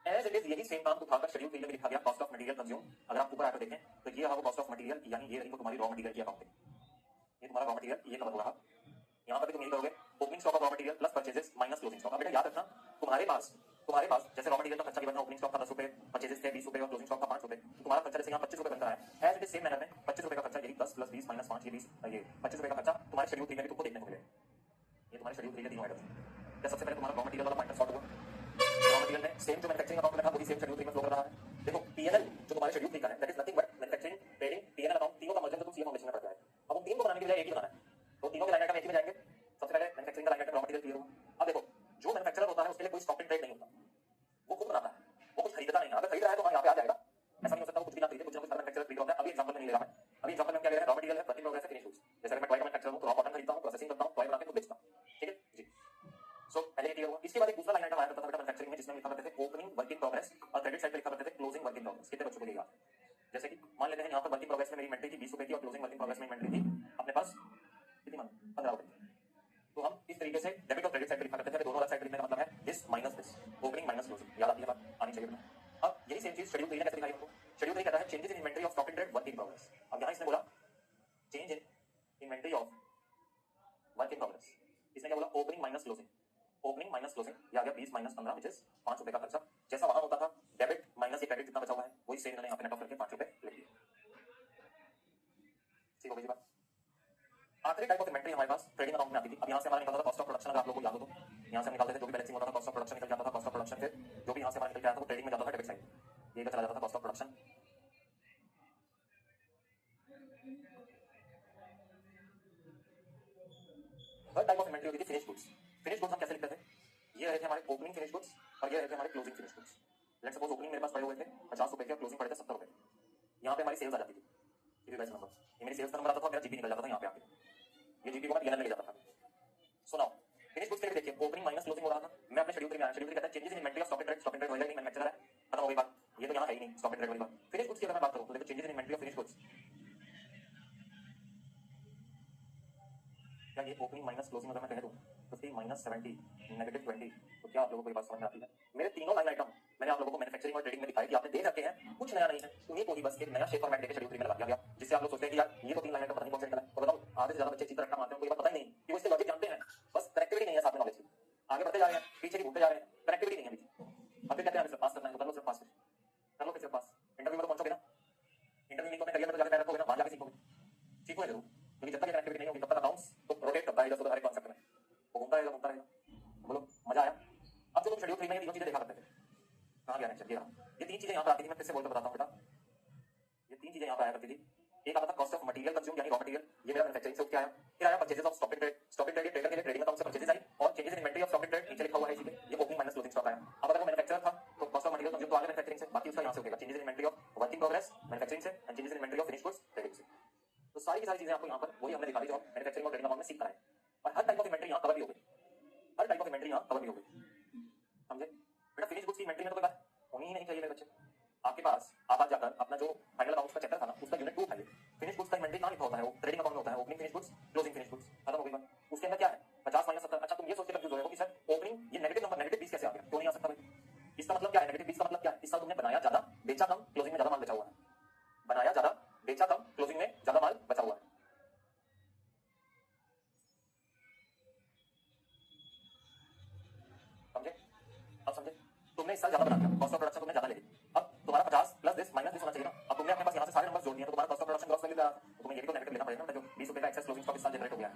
एज इट इज यही सेम काम उठाकर शेड्यूल 3 में लिखा गया कॉस्ट ऑफ मटेरियल कंज्यूम। अगर आप ऊपर आकर देखें तो ये रहा वो कॉस्ट ऑफ मटेरियल, यानी ये रही वो तुम्हारी रॉ मटेरियल की अकाउंटिंग। ये तुम्हारा रॉ मटेरियल ये कवर हो रहा। यहाँ पर भी तुम यही करोगे opening stock of raw material plus purchases minus closing stock. अब बेटा याद रखना तुम्हारे पास जैसे रॉ मटेरियल का खर्चा गिवन है, ओपनिंग स्टॉक का 10 रुपए, परचेजेस थे 20 रुपए और क्लोजिंग स्टॉक का 5 रुपए, तो तुम्हारा खर्चा जैसे यहाँ 25 रुपए बनता है, as it is same manner में 25 रुपए का खर्चा यही 10 प्लस 20 माइनस 5 ये 20 ये 25 रुपए का खर्चा तुम्हारे शेड्यूल 3 में भी तुमको देखने को मिलेगा। ये तुम्हारे शेड्यूल 3 के तीनों आइटम्स। सबसे पहले तुम्हारा रॉ मटेरियल वाला पॉइंट सॉर्ट हुआ। रॉ मटेरियल में सेम जो मैन्युफैक्चरिंग अकाउंट में था वही सेम शेड्यूल 3 में फ्लो कर रहा है। देखो पीएनएल जो तुम्हारे शेड्यूल 3 का है that is nothing but manufacturing, trading, PNL account, तीनों का मर्जर तो तुम सीए फॉर्मेशन में पढ़ते हैं। अब उन तीन को बनाने के लिए एक ही बनाना है, तो तीनों के लाइन आइटम एक ही में जाएंगे। सबसे पहले मैन्युफैक्चरिंग का line item raw material clear हुआ। अब देखो जो मैन्युफैक्चरर होता है उसके लिए कोई स्टॉक इन ट्रेड नहीं होता, वो खुद बनाता है, वो कुछ खरीदता नहीं है। अगर खरीद रहा है तो यहाँ पे आ जाएगा, ऐसा नहीं हो सकता वो कुछ भी ना खरीदे, कुछ ना कुछ मैन्युफैक्चरर खरीद होता है। अभी एग्जांपल में नहीं ले रहा मैं, अभी एग्जांपल में क्या ले रहा है? रॉ मटेरियल है, वर्क इन प्रोग्रेस है, फिनिश गुड्स। जैसे मैं टॉय का मैन्युफैक्चरर हूं तो रॉ कॉटन खरीदता हूं, प्रोसेसिंग करता हूं, टॉय बना के खुद बेचता हूं, ठीक है जी। सो पहले ये क्लियर हुआ। इसके बाद एक दूसरा लाइन आइटम आया करता था बेटा मैन्युफैक्चरिंग में, जिसमें लिखा करते थे ओपनिंग वर्क इन प्रोग्रेस और क्रेडिट साइड पे लिखा करते थे क्लोजिंग वर्क इन प्रोग्रेस। कितने बच्चों को ये याद? जैसे कि मान लेते हैं यहाँ पर वर्क इन प्रोग्रेस में मेरी इन्वेंटरी थी 20 रुपए की और क्लोजिंग वर्क इन प्रोग्रेस में इन्वेंटरी थी अपने पास कितनी मान 15 रुपए। तो हम इस तरीके से डेबिट और क्रेडिट साइड पे लिखा करते थे, दोनों अलग साइड लिखने का मतलब है this minus this, opening minus closing. याद आती है बात? आनी चाहिए बेटा। अब यही सेम चीज शेड्यूल 3 ने कैसे दिखाई हमको? शेड्यूल 3 कहता है changes in inventory of stock in trade work in progress. अब यहाँ इसने बोला change in inventory of work in progress, इसने क्या बोला? Opening minus closing. Opening minus closing, ये आ गया 20 माइनस 15 विच इज 5 रुपए का खर्चा। जैसा वहां होता था डेबिट माइनस ये क्रेडिट जितना बचा हुआ है वही सेम इन्होंने यहाँ पे नेट ऑफ करके 5 रुपए लिख दिया। ठीक हो गई बात? आखिरी टाइप ऑफ इन्वेंटरी हमारे पास ट्रेडिंग अकाउंट में आती थी। अब यहाँ से हमारा निकलता था कॉस्ट ऑफ प्रोडक्शन। अगर आप लोगों को याद हो तो यहाँ से हम निकालते थे जो भी बैलेंसिंग होता था कॉस्ट ऑफ प्रोडक्शन निकल जाता था। कॉस्ट ऑफ प्रोडक्शन फिर जो भी यहाँ से हमारा निकल के आया था वो ट्रेडिंग में जाता था डेबिट साइड, ये चला जाता था cost of production. Third type of inventory होती थी फिनिश गुड्स। फिनिश गुड्स हम कैसे लिखते थे? ये रहे थे हमारे ओपनिंग फिनिश गुड्स और ये रहे थे हमारे closing finish goods. Let's suppose opening मेरे पास पड़े हुए थे 50 रुपए के और क्लोजिंग पड़े थे 70 रुपए। यहाँ पे हमारी सेल्स आ जाती थी, ये बैच नंबर, ये मेरी सेल्स का नंबर आता था, मेरा जीपी निकल जाता था यहाँ पे आके, ये जीपी को मैं पीएनएल में ले जाता था। सो नाउ फिनिश गुड्स के लिए देखिए ओपनिंग माइनस क्लोजिंग हो रहा था। मैं अपने शेड्यूल 3 में आया, शेड्यूल 3 कहता है changes in inventory of stock in trade. Stock in trade होएगा नहीं, मैन्युफैक्चरर है, खत्म हो गई बात, ये तो यहाँ है ही नहीं स्टॉक इन ट्रेड वाली बात। फिनिश गुड्स की अगर मैं बात करूँ तो देखो changes in inventory of finish goods, क्या ये ओपनिंग माइनस क्लोजिंग अगर मैं कह दूं 50 माइनस 70 नेगेटिव 20, तो क्या आप लोगों को ये बात समझ में आती है? मेरे तीनों लाइन आइटम मैंने आप लोगों को मैन्युफैक्चरिंग और ट्रेडिंग में दिखाई कि आपने देख रखे हैं, कुछ नया नहीं है, उन्हीं को ही बस एक नया शेप फॉर्मेट देके शेड्यूल 3 में लगा दिया गया, जिससे आप लोग सोचते हैं कि यार ये तो 3 लाइन आइटम पता नहीं कौन से निकला है। और बताओ आधे से ज्यादा बच्चे चित्र रखना मानते हैं, उनको ये पता ही नहीं कि वो इसके लॉजिक जानते हैं, बस कनेक्टिविटी नहीं है साथ में नॉलेज की। आगे बढ़ते जा रहे हैं, पीछे की घूमते जा रहे हैं, कनेक्टिविटी नहीं है बीच। अब फिर कहते हैं सिर्फ पास करना है, तो कर लो सिर्फ पास, कर लो फिर सिर्फ पास। इंटरव्यू में तो पहुंचोगे ना, इंटरव्यू में तो अपने करियर में तो जाके पैर रखोगे ना, वहां जाके सीखोगे, सीखोगे जरूर, क्योंकि जब तक कनेक्टिविटी नहीं होगी तब तक अकाउंट्स तो रोटेट करता है इधर उधर हर एक कॉन्सेप्ट में, वो घूमता रहेगा घूमता रहेगा। बोलो मजा आया? अब जो तुम शेड्यूल 3 में तीनों चीजें देखा करते थे, कहाँ गया नेक्स्ट? ये तीन चीजें यहाँ पर आती थी। मैं फिर से बोलकर बताता हूँ बेटा, ये तीन चीजें यहाँ पर आया करती थी। एक आता था कॉस्ट ऑफ मटेरियल कंज्यूम यानी रॉ मटेरियल, ये मेरा मैन्युफैक्चरिंग से क्या आया। फिर आया purchases of stock in trade. Stock in trade trader के लिए ट्रेडिंग अकाउंट से परचेजेस आई और changes in inventory of stock in trade नीचे लिखा हुआ है इसी पे, ये ओपनिंग माइनस क्लोजिंग स्टॉक आया। अब अगर वो मैन्युफैक्चरर था तो कॉस्ट ऑफ मटेरियल कंज्यूम तो आगे मैन्युफैक्चरिंग से, बाकी उसका यहाँ से होगा changes in inventory of work in progress manufacturing से and changes in inventory of finish goods trading से। तो सारी की सारी चीजें आपको यहाँ पर वही हमने दिखा दी जो मैन्युफैक्चरिंग और ट्रेडिंग अकाउंट में सीख कराए, और हर टाइप ऑफ इन्वेंटरी यहाँ कवर भी हो गई, हर टाइप ऑफ इन्वेंटरी यहाँ कवर भी हो गई, समझे बेटा? फिनिश गुड्स की इन्वेंटरी में तो कोई बात होनी ही नहीं चाहिए मेरे बच्चे। आपके पास आप आज जाकर अपना जो फाइनल अकाउंट्स का चैप्टर था ना उसका यूनिट 2 उठाइए, फिनिश गुड्स का इन्वेंटरी कहाँ लिखा होता है? वो ट्रेडिंग अकाउंट में होता है, opening finish goods closing finish goods, खत्म हो गई बात। उसके अंदर क्या है 50 माइनस 70। अच्छा तुम ये सोच के कंफ्यूज हो कि सर ओपनिंग ये नेगेटिव नंबर नेगेटिव 20 कैसे आ गया? क्यों नहीं आ सकता भाई? इसका मतलब क्या है? नेगेटिव 20 का मतलब क्या है? इस साल तुमने बनाया ज्यादा बेचा कम, क्लोजिंग में ज्यादा माल बचा हुआ है, बनाया ज्यादा बेचा कम, क्लोजिंग में ज्यादा माल बचा हुआ है। समझे? अब समझे? तुमने इस साल ज्यादा बना दिया, कॉस्ट ऑफ प्रोडक्शन तुमने ज्यादा ले ली, अब तुम्हारा 50 प्लस दिस माइनस दिस होना चाहिए ना। अब तुमने अपने पास यहाँ से सारे नंबर जोड़ दिए तो तुम्हारा cost of production gross value क्या? तो तुम्हें ये भी तो नेगेटिव लेना पड़ेगा ना, जो 20 रुपए का एक्सेस क्लोजिंग स्टॉक इस साल जनरेट हो गया है,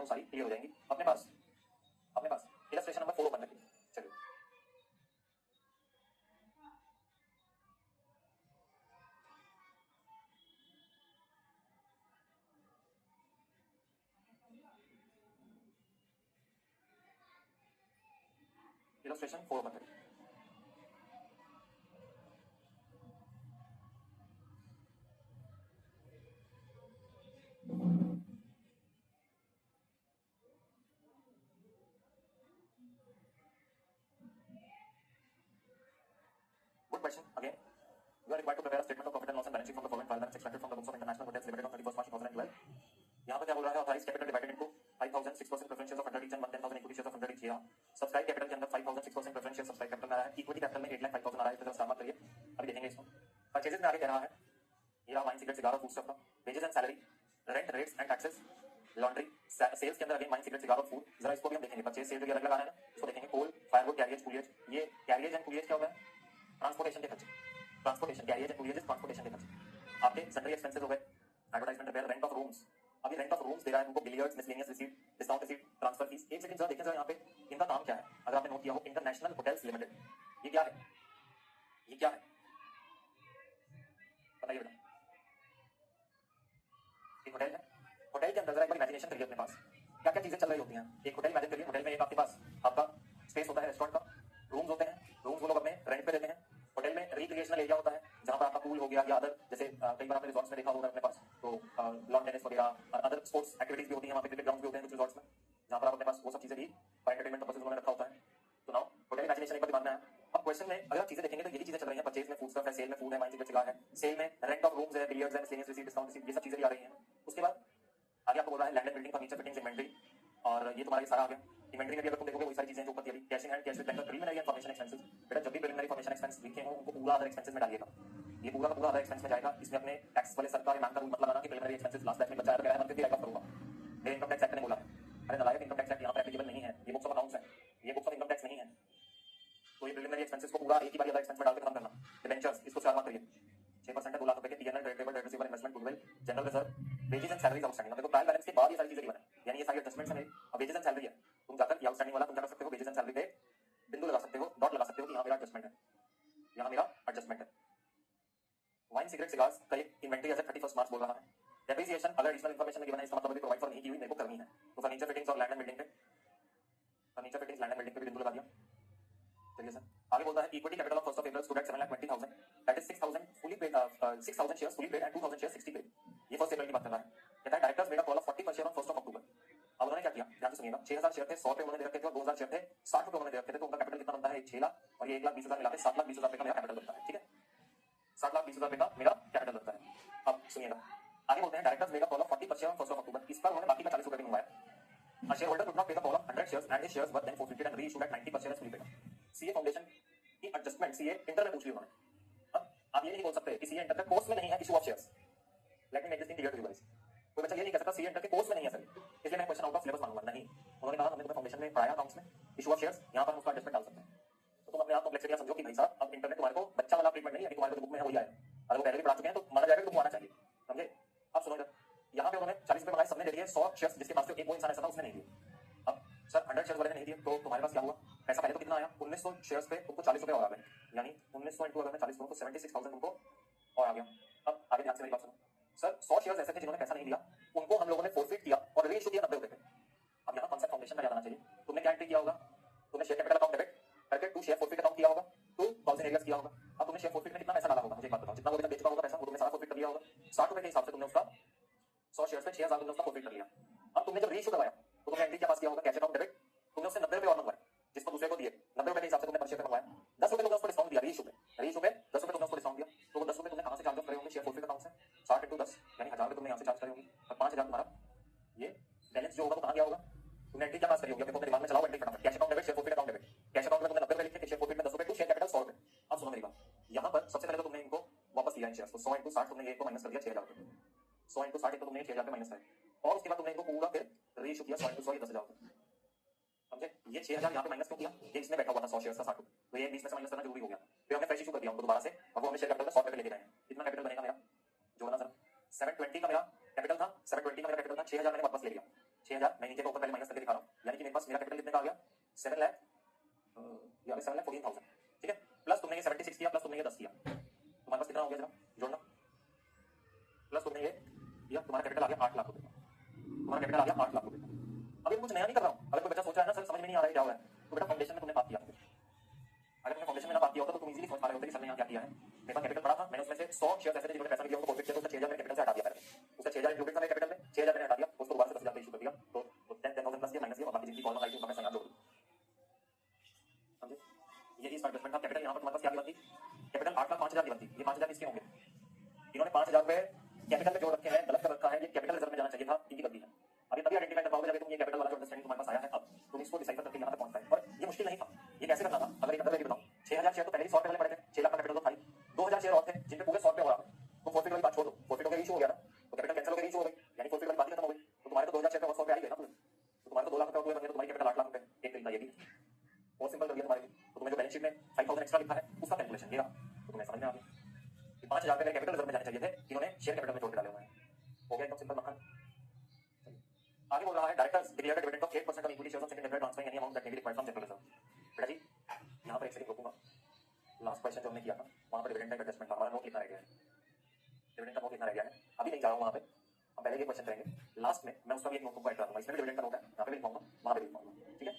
हैं वो सारी क्लियर हो जाएंगी अपने पास। इलस्ट्रेशन नंबर 4 ओपन रखिए। चलिए इलस्ट्रेशन 4 ओपन करिए। Good question again. You are required to prepare a statement of profit and loss and balance sheet from the following file balance extracted from the books of International Hotels Limited on 31st March 2012. यहाँ पे क्या बोल रहा है? Authorized capital divided into 5,000 6% preference shares of 100 each and 10,000 equity shares of 100 each। Subscribe capital के अंदर 5,000 6% preference shares सब्सक्राइब कैपिटल में आ रहा है। इक्विटी कैपिटल में 8,05,000 आ रहा है। इसको जरा करिए, अभी देखेंगे इसको। परचेजेस में आगे कह रहा है, ये रहा वाइन सिगरेट सिगार और फूड स्टफ का। Wages and salary, rent rates and taxes, laundry, sales के अंदर अगेन वाइन सिगरेट सिगार और फूड। जरा इसको भी हम देखेंगे। परचेज सेल जो अलग लगा है ना, इसको देखेंगे। कोल, फायरवुड, कैरियज, कूलियज। ये कैरियज एंड कूलियज क्या होगा? ट्रांसपोर्टेशन के खर्चे। ट्रांसपोर्टेशन, कैरियज एंड कूलियज ट्रांसपोर्टेशन के खर्चे। आपके सन्ड्री एक्सपेंसेस हो गए, advertisement, repair, rent of rooms. अभी रेंट ऑफ रूम्स दे रहा है उनको, billiards, miscellaneous receipt, discount receipt, transfer fees. एक सेकंड जरा देखें जरा यहाँ पे इनका काम क्या है। अगर आपने नोट किया हो, इंटरनेशनल होटल्स लिमिटेड, ये क्या है? ये क्या है बताइए बेटा। एक होटल है। होटल के अंदर जरा एक बार इमेजिनेशन करिए अपने पास क्या क्या चीजें चल रही होती हैं। एक होटल इमेजिन करिए। होटल में एक आपके पास आपका स्पेस होता है, रेस्टोरेंट का, रूम्स होते हैं। रूम्स वो लोग अपने रेंट पे देते हैं। होटल में रिक्रिएशनल एरिया होता है जहाँ पर आपका पूल हो गया या अदर, जैसे कई बार आपने रिजॉर्ट्स में देखा होगा अपने पास, तो लॉन टेनिस वगैरह और अदर स्पोर्ट्स एक्टिविटीज भी होती हैं वहाँ पे। क्रिकेट ग्राउंड भी होते हैं कुछ रिजॉर्ट्स में, जहाँ पर आप अपने पास वो सब चीजें भी फॉर एंटरटेनमेंट पर्पस उन्होंने रखा होता है। तो नाउ होटल इमेजिनेशन एक बार दिमाग में आया। अब क्वेश्चन में अगर आप चीजें देखेंगे तो यही चीजें चल रही हैं। परचेज में फूड स्टफ है, सेल में फूड है, वाइन सिगरेट सिगार है, सेल में रेंट ऑफ रूम्स है, बिलियर्ड्स है, मिसलेनियस रिसीट, डिस्काउंट रिसीट, ये सब चीजें भी आ रही हैं। उसके बाद आगे आपको बोल रहा है land and building, furniture, fittings, inventory, और ये तुम्हारा ये सारा आ गया। इन्वेंटरी में भी अगर तुम देखोगे वही सारी चीजें जो ऊपर दी गई। Cash in hand, cash with banker, preliminary information expenses. बेटा जब भी प्रीलिमिनरी इन्फॉर्मेशन एक्सपेंस लिखे हो उनको पूरा अदर एक्सपेंसेस में डालिएगा। ये पूरा का पूरा अदर एक्सपेंस में जाएगा। इसमें अपने टैक्स वाले सरकार या बैंक का रूल मत लगाना कि प्रीलिमिनरी एक्सपेंसेस लास्ट टैक्स में बचा है, मैं फिर भी राइट ऑफ करूंगा। मेरे इनकम टैक्स एक्ट ने बोला है। अरे नालायक, इनकम टैक्स एक्ट यहाँ पर एप्लीकेबल नहीं है। ये बुक्स ऑफ अकाउंट्स है, ये बुक्स ऑफ इनकम टैक्स नहीं है। तो ये प्रीलिमिनरी एक्सपेंसेस को पूरा एक ही बार अदर एक्सपेंस में डाल के खत्म करना। डिबेंचर्स, इसको 4 मार्क करिए। 6% है, 2 लाख रुपए के। PNL, tradable, debt receivable, investment, goodwill, general reserve, wages and salaries outstanding. देखो ट्रायल बैलेंस के बाद ये सारी चीजें बने, यानी ये सारी एडजस्टमेंट्स हैं। अब वेजेस एंड सैलरी है, तुम जाकर ये आउटस्टैंडिंग वाला तुम क्या कर सकते हो, वेजेस एंड सैलरी पे बिंदु लगा सकते हो, डॉट लगा सकते हो कि यहाँ मेरा एडजस्टमेंट है, यहाँ मेरा एडजस्टमेंट है। वाइन सिगरेट सिगार्स का एक इन्वेंटरी एज 31 मार्च बोल रहा है। डेप्रिसिएशन अगर एडिशनल इन्फॉर्मेशन में गिवन है, इसका मतलब अभी प्रोवाइड फॉर नहीं की हुई, मेरे को करनी है। तो फर्नीचर, फिटिंग्स और लैंड एंड बिल्डिंग पे, furniture, fittings, land and building पे भी बिंदु लगा दिया। चलिए सर आगे बोलता है equity capital of 1st of April stood at 7,20,000, that is 6,000 fully paid, 6,000 shares fully paid and 2,000 shares 60 paid। ये 1st April की बात कर रहा है। कहता है directors made a call of 40 per share on 1st of October। अब उन्होंने क्या किया, ध्यान से सुनिएगा। 6,000 शेयर थे, 100 रुपए उन्होंने दे रखे थे और 2,000 शेयर थे, 60 रुपए उन्होंने दे रखे थे। तो उनका कैपिटल कितना बनता है? 6 लाख, और ये 1,20,000 मिला के 7,20,000 रुपए का मेरा कैपिटल बनता है। ठीक है, 7,20,000 रुपए का मेरा कैपिटल बनता है। अब सुनिएगा आगे बोलते हैं directors made a call of 40 per share on 1st of October। इस पर उन्होंने बाकी का 40 रुपए भी मंगवाया। A shareholder could not pay the call of 100 shares and his shares were then forfeited and reissued at 90 per share as fully paid। CA foundation की एडजस्टमेंट सीए इंटर में पूछ ली उन्होंने। अब आप ये नहीं बोल सकते कि सीए इंटर के कोर्स में नहीं है issue of shares. Let me make this thing clear to you guys. कोई बच्चा ये नहीं कह सकता सीए इंटर के कोर्स में नहीं है सर, इसलिए मैं क्वेश्चन आउट ऑफ सिलेबस मांगूंगा। नहीं, उन्होंने कहा हमने तुम्हें फाउंडेशन में पढ़ाया अकाउंट्स में इशू ऑफ शेयर्स, यहां पर हम उसका एडजस्टमेंट डाल सकते हैं। तो तुम अपने आप कॉम्प्लेक्सिटी समझो कि भाई साहब अब इंटर में तुम्हारे को बच्चा वाला ट्रीटमेंट नहीं है कि तुम्हारे को बुक में है वही आएगा। अगर वो पहले भी पढ़ा चुके हैं तो माना जाएगा कि तुमको आना चाहिए। समझे? अब सुनो इधर, यहाँ पे उन्होंने 40 रुपए मंगाए, सबने दे दिए। 100 शेयर्स जिसके पास एक वो इंसान ऐसा था उसने नहीं दिए। अब सर 100 शेयर्स वाले ने नहीं दिए तो तुम्हारे पास क्या हुआ? पैसा पहले तो कितना आया? 1900 शेयर्स पे तुमको 40 रुपए और आ गए, यानी 1900 इंटू अगर मैं 40 करूं तो 76,000 तुमको और आ गया। अब आगे ध्यान से मेरी बात सुनो। सर 100 शेयर्स ऐसे थे जिन्होंने पैसा नहीं दिया, उनको हम लोगों ने फोरफिट किया और रीइशू किया 90 रुपए पे। अब यहाँ कॉन्सेप्ट फाउंडेशन का याद आना चाहिए। तुमने क्या एंट्री किया होगा? तुमने शेयर कैपिटल अकाउंट डेबिट करके 2 शेयर फोरफिट अकाउंट किया होगा, 2,000 एरियाज किया होगा। अब तुमने शेयर फोरफिट में कितना पैसा डाला होगा? मुझे एक बात बताओ, जितना वो बेच चुका होगा पैसा वो तुमने सारा फोरफिट कर दिया होगा। 60 रुपए के हिसाब से तुमने उसका 100 शेयर्स पे 6,000 तुमने उसका फोरफिट कर लिया। अब तुमने जब रीइशू करवाया तो तुमने एंट्री क्या पास किया होगा? Cash account debit. तुमने उससे 90 रुपए और मंगवाए, जिसको दूसरे को दिए 90 रुपए के हिसाब से तुमने पर शेयर पे मंगवाया। 10 रुपए तुमने उसको डिस्काउंट दिया रीइशू पे, रीइशू पे 10 रुपए तुमने उसको डिस्काउंट दिया। तो वो 10 रुपए तुमने कहां से चार्ज ऑफ करे होंगे? शेयर फोरफिट अकाउंट से। 60 इंटू 10 यानी 1000 रुपए तुमने यहां से चार्ज करे होंगे और 5,000 तुम्हारा ये बैलेंस जो होगा वो कहां गया होगा? तुमने एंट्री क्या पास करी होगी? अपने दिमाग में चलाओ एंट्री फटाफट। Cash account debit, share forfeit account debit. Cash account में तुमने 90 रुपए लिखे, शेयर फोरफिट में 10 रुपए, टू शेयर कैपिटल 100 रुपए। अब सुनो मेरी बात, यहां पर सबसे पहले तो तुमने इनको वापस लिया इन शेयर्स को। 100 इंटू 60 तुमने ये को माइनस कर दिया 6,000 रुपए। 100 इंटू 60 तो तुमने 6,000 रुपए माइनस करे और उसके बाद तुमने इनको पूरा फिर रीइशू किया 100 इंटू 100 ये 10,000 रुपए। समझे? ये 6,000 यहाँ पे माइनस क्यों किया? ये इसमें बैठा हुआ था 100 शेयर्स का 60, तो ये 20 में से माइनस करना जरूरी हो गया। फिर हमने फ्रेश इशू कर दिया उनको दोबारा से और वो हमने शेयर कैपिटल में 100 रुपए लेके गए हैं। कितना कैपिटल बनेगा मेरा? जोड़ना सर। 720 का मेरा कैपिटल था, 720 का मेरा कैपिटल था, 6,000 मैंने वापस ले लिया। 6,000 मैं नीचे का ऊपर पहले माइनस करके दिखा रहा हूँ, यानी कि मेरे पास मेरा कैपिटल कितने का आ गया 7,14,000, ठीक है। प्लस तुमने ये 76 किया, प्लस तुमने ये 10 किया, तुम्हारे पास कितना हो गया जरा जोड़ना, प्लस तुमने ये किया, तुम्हारा कैपिटल आ गया 8 लाख रुपए, तुम्हारा कैपिटल आ गया 8 लाख रुपए। अभी कुछ नया नहीं कर रहा हूँ, अगर कोई बच्चा सोच रहा है ना सर समझ में नहीं आ रहा है क्या हो रहा है, तो बेटा फाउंडेशन में तुमने बात किया, अगर तुमने फाउंडेशन में ना बात किया होता तो तुम इजीली समझ पा रहे होते कि सर ने यहाँ क्या किया है। मेरे पास कैपिटल पड़ा था, मैंने उसमें से 100 शेयर ऐसे थे जिन्होंने पैसा नहीं दिया उनको प्रॉफिट किया, तो उसका 6,000 मेरे कैपिटल से हटा दिया मैंने, उसका 6,000 इंक्लूडेड था मेरे कैपिटल में, 6,000 मैंने हटा दिया, उसको दोबारा से 10,000 पे इशू कर दिया, तो 10,000 प्लस किया माइनस किया और बाकी जितनी कॉलम आई थी उनका मैं संज्ञान जोड़ दिया, समझे। यही इसका एडजस्टमेंट था। कैपिटल यहाँ पर तुम्हारे पास क्या बनती, कैपिटल 8,05,000 की बनती, ये 5,000 किसके होंगे, इन्होंने 5,000 रुपए कैपिटल में जोड़ रखे हैं, गलत कर रखा है, ये कैपिटल रिजर्व में जाना चाहिए था, इनकी गलती है। अभी तभी आइडेंटिफाई कर पाओगे जब तुम ये कैपिटल वाला जो अंडरस्टैंडिंग तुम्हारे पास आया है, अब तुम इसको डिसाइफर करके यहाँ तक पहुंच पाए, और ये मुश्किल नहीं था, ये कैसे करना था। अगर एक अंदर बताऊं 6,000 शेयर तो पहले ही 100 रुपए पड़े थे, 6 लाख का कैपिटल तो था ही, 2,000 शेयर और थे जिन पे पूरे 100 रुपए हो रहा है, तो फॉरफिट वाली बात छोड़ दो, फॉरफिट हो गया इशू हो गया ना, तो कैपिटल कैंसिल हो गया इशू हो गई, यानी फॉरफिट वाली बात ही खत्म हो गई, तो तुम्हारे तो 2,000 शेयर पे और 100 रुपए आ ही गए ना, तो तुम्हारे तो 2 लाख रुपए हुए बन गए, तो तुम्हारी कैपिटल 8 लाख रुपए, एक तरीका ये भी बहुत सिंपल कर दिया तुम्हारे लिए। तो तुम्हें जो बैलेंस शीट में 5,000 एक्स्ट्रा लिखा है उसका कैलकुलेशन ये रहा, तो तुम्हें समझ में आ गया 5,000 रुपए कैपिटल रिजर्व में जाने चाहिए थे, इन्होंने शेयर कैपिटल में जोड़ के डाले हुए हैं, हो गया एकदम सिंपल मक्खन। आगे बोल रहा है directors declare the dividend of 8% of equity shares on second deferred transferring any amount that may be required from general reserve. बेटा जी यहां पर एक सेकंड रोकूंगा, लास्ट क्वेश्चन जो हमने किया था वहां पर डिविडेंड का एडजस्टमेंट का हमारा नोट लिखना रह गया है, डिविडेंड का नोट लिखना रह गया है, अभी नहीं जा रहा हूं वहां पे, हम पहले ये क्वेश्चन करेंगे, लास्ट में मैं उसका भी एक नोट बुक ऐड करूंगा, इसमें डिविडेंड का नोट है, यहां पे भी लिखूंगा वहां पे भी लिखूंगा, ठीक है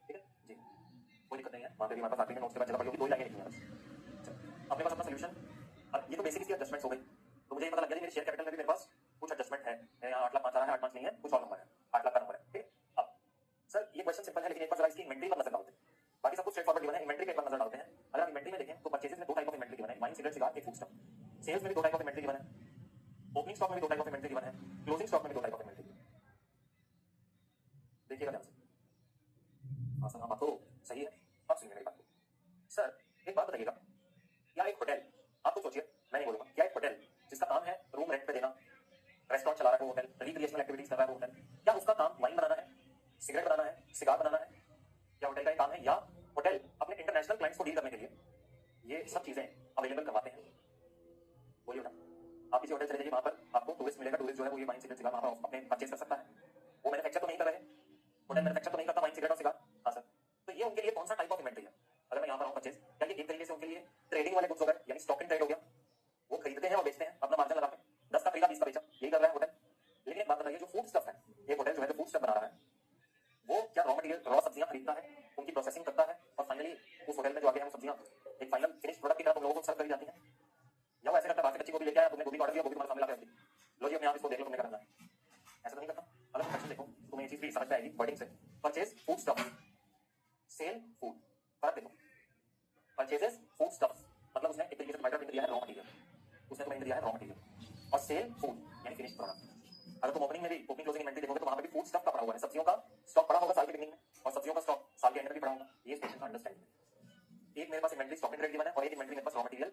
ठीक है जी, कोई दिक्कत नहीं है, वहां पे भी हमारे पास आखिरी में नोट्स के बाद जगह पड़ी होगी, 2 लाइनें लिखनी है बस। अपने पास अपना सॉल्यूशन, अब ये तो बेसिक इसकी एडजस्टमेंट हो गई, तो मुझे ये पता लग गया कि मेरे शेयर कैपिटल में भी मेरे पास कुछ एडजस्टमेंट है, यहाँ 8,05,000 आ रहा है, 8,05,000 नहीं है, कुछ और नंबर है, 8 लाख का नंबर है, ठीक है। अब सर ये क्वेश्चन सिंपल है, लेकिन एक बार जरा इसकी इन्वेंटरी पर नजर डालते हैं, बाकी सब कुछ स्ट्रेट फॉरवर्ड गिवन है, इन्वेंटरी पे एक बार नजर डालते हैं। अगर आप इन्वेंटरी में देखें तो परचेजेस में 2 टाइप ऑफ इन्वेंटरी गिवन है, वाइन सिगरेट सिगार एक फूड स्टॉक, सेल्स में भी 2 टाइप ऑफ इन्वेंटरी गिवन है, ओपनिंग स्टॉक में भी 2 टाइप ऑफ इन्वेंटरी गिवन है, क्लोजिंग स्टॉक में भी 2 टाइप ऑफ इन्वेंटरी, देखिएगा ध्यान से। हाँ सर हाँ बात तो सही है, आप सुनिए मेरी बात को। सर एक बात बताइएगा, क्या एक होटल, आप तो सोचिए मैं नहीं बोलूंगा, क्या एक होटल जिसका काम है रूम रेंट पे देना, रेस्टोरेंट चला रहा है वो होटल, रिक्रिएशनल एक्टिविटीज कर रहा है वो होटल, क्या उसका काम वाइन बनाना है, सिगरेट बनाना है, सिगार बनाना है, क्या होटल का काम है, या होटल अपने इंटरनेशनल क्लाइंट्स को डील करने के लिए ये सब चीजें अवेलेबल करवाते हैं। बोलिए बेटा, आप किसी होटल चले जाइए, वहां पर आपको टूरिस्ट मिलेगा, टूरिस्ट जो है वो ये वाइन सिगरेट सिगार वहां पर अपने परचेज कर सकता है, वो मैन्युफैक्चर तो नहीं कर रहे, होटल मैन्युफैक्चर तो नहीं करता वाइन सिगरेट और सिगार, हाँ सर, तो ये उनके लिए कौन सा टाइप ऑफ इन्वेंटरी है। अगर मैं यहाँ पर आऊँ परचेज, क्या ये एक तरीके से उनके लिए ट्रेडिंग वाले गुड्स हो गए, यानी स्टॉक इन ट्रेड हो गया, वो खरीदते हैं और बेचते हैं अपना मार्जिन लगा के, 10 का खरीदा 20 का बेचा, यही कर रहा है होटल। लेकिन एक बात बताइए, जो फूड स्टफ है, एक होटल जो है जो फूड स्टफ बना रहा है, वो क्या रॉ मटेरियल रॉ सब्जियां खरीदता है, उनकी प्रोसेसिंग करता है, और फाइनली उस होटल में जो आगे हम सब्जियां एक फाइनल फिनिश प्रोडक्ट की तरह तुम लोगों को सर्व करी जाती हैं, या वो ऐसे करता है बाकी कच्ची गोभी लेके आया, तुमने गोभी का ऑर्डर दिया, गोभी तुम्हारे सामने ला के रखी, लो जी अपने आप इसको देख लो तुमने करना है, ऐसा तो नहीं करता। अगर क्वेश्चन देखो तुम्हें ये चीज भी समझ में आएगी वर्डिंग से, purchase food stuff, sale food, फर्क देखो, परचेजेस फूड स्टफ मतलब उसने एक तरीके से तुम्हारा दिया है रॉ मटेरियल, उसने तुम्हें दिया है रॉ मटेरियल, और सेल फूड यानी फिनिश प्रोडक्ट। अगर तुम ओपनिंग में भी ओपनिंग क्लोजिंग इन्वेंटरी देखोगे तो वहां पे भी फूड स्टफ का पड़ा हुआ है, सब्जियों का स्टॉक पड़ा होगा साल की बिगनिंग में, और सब्जियों का स्टॉक साल के एंड में भी पड़ा होगा, ये क्वेश्चन का अंडरस्टैंडिंग। एक मेरे पास inventory stock in trade given है, और एक इन्वेंटरी मेरे पास रॉ मटेरियल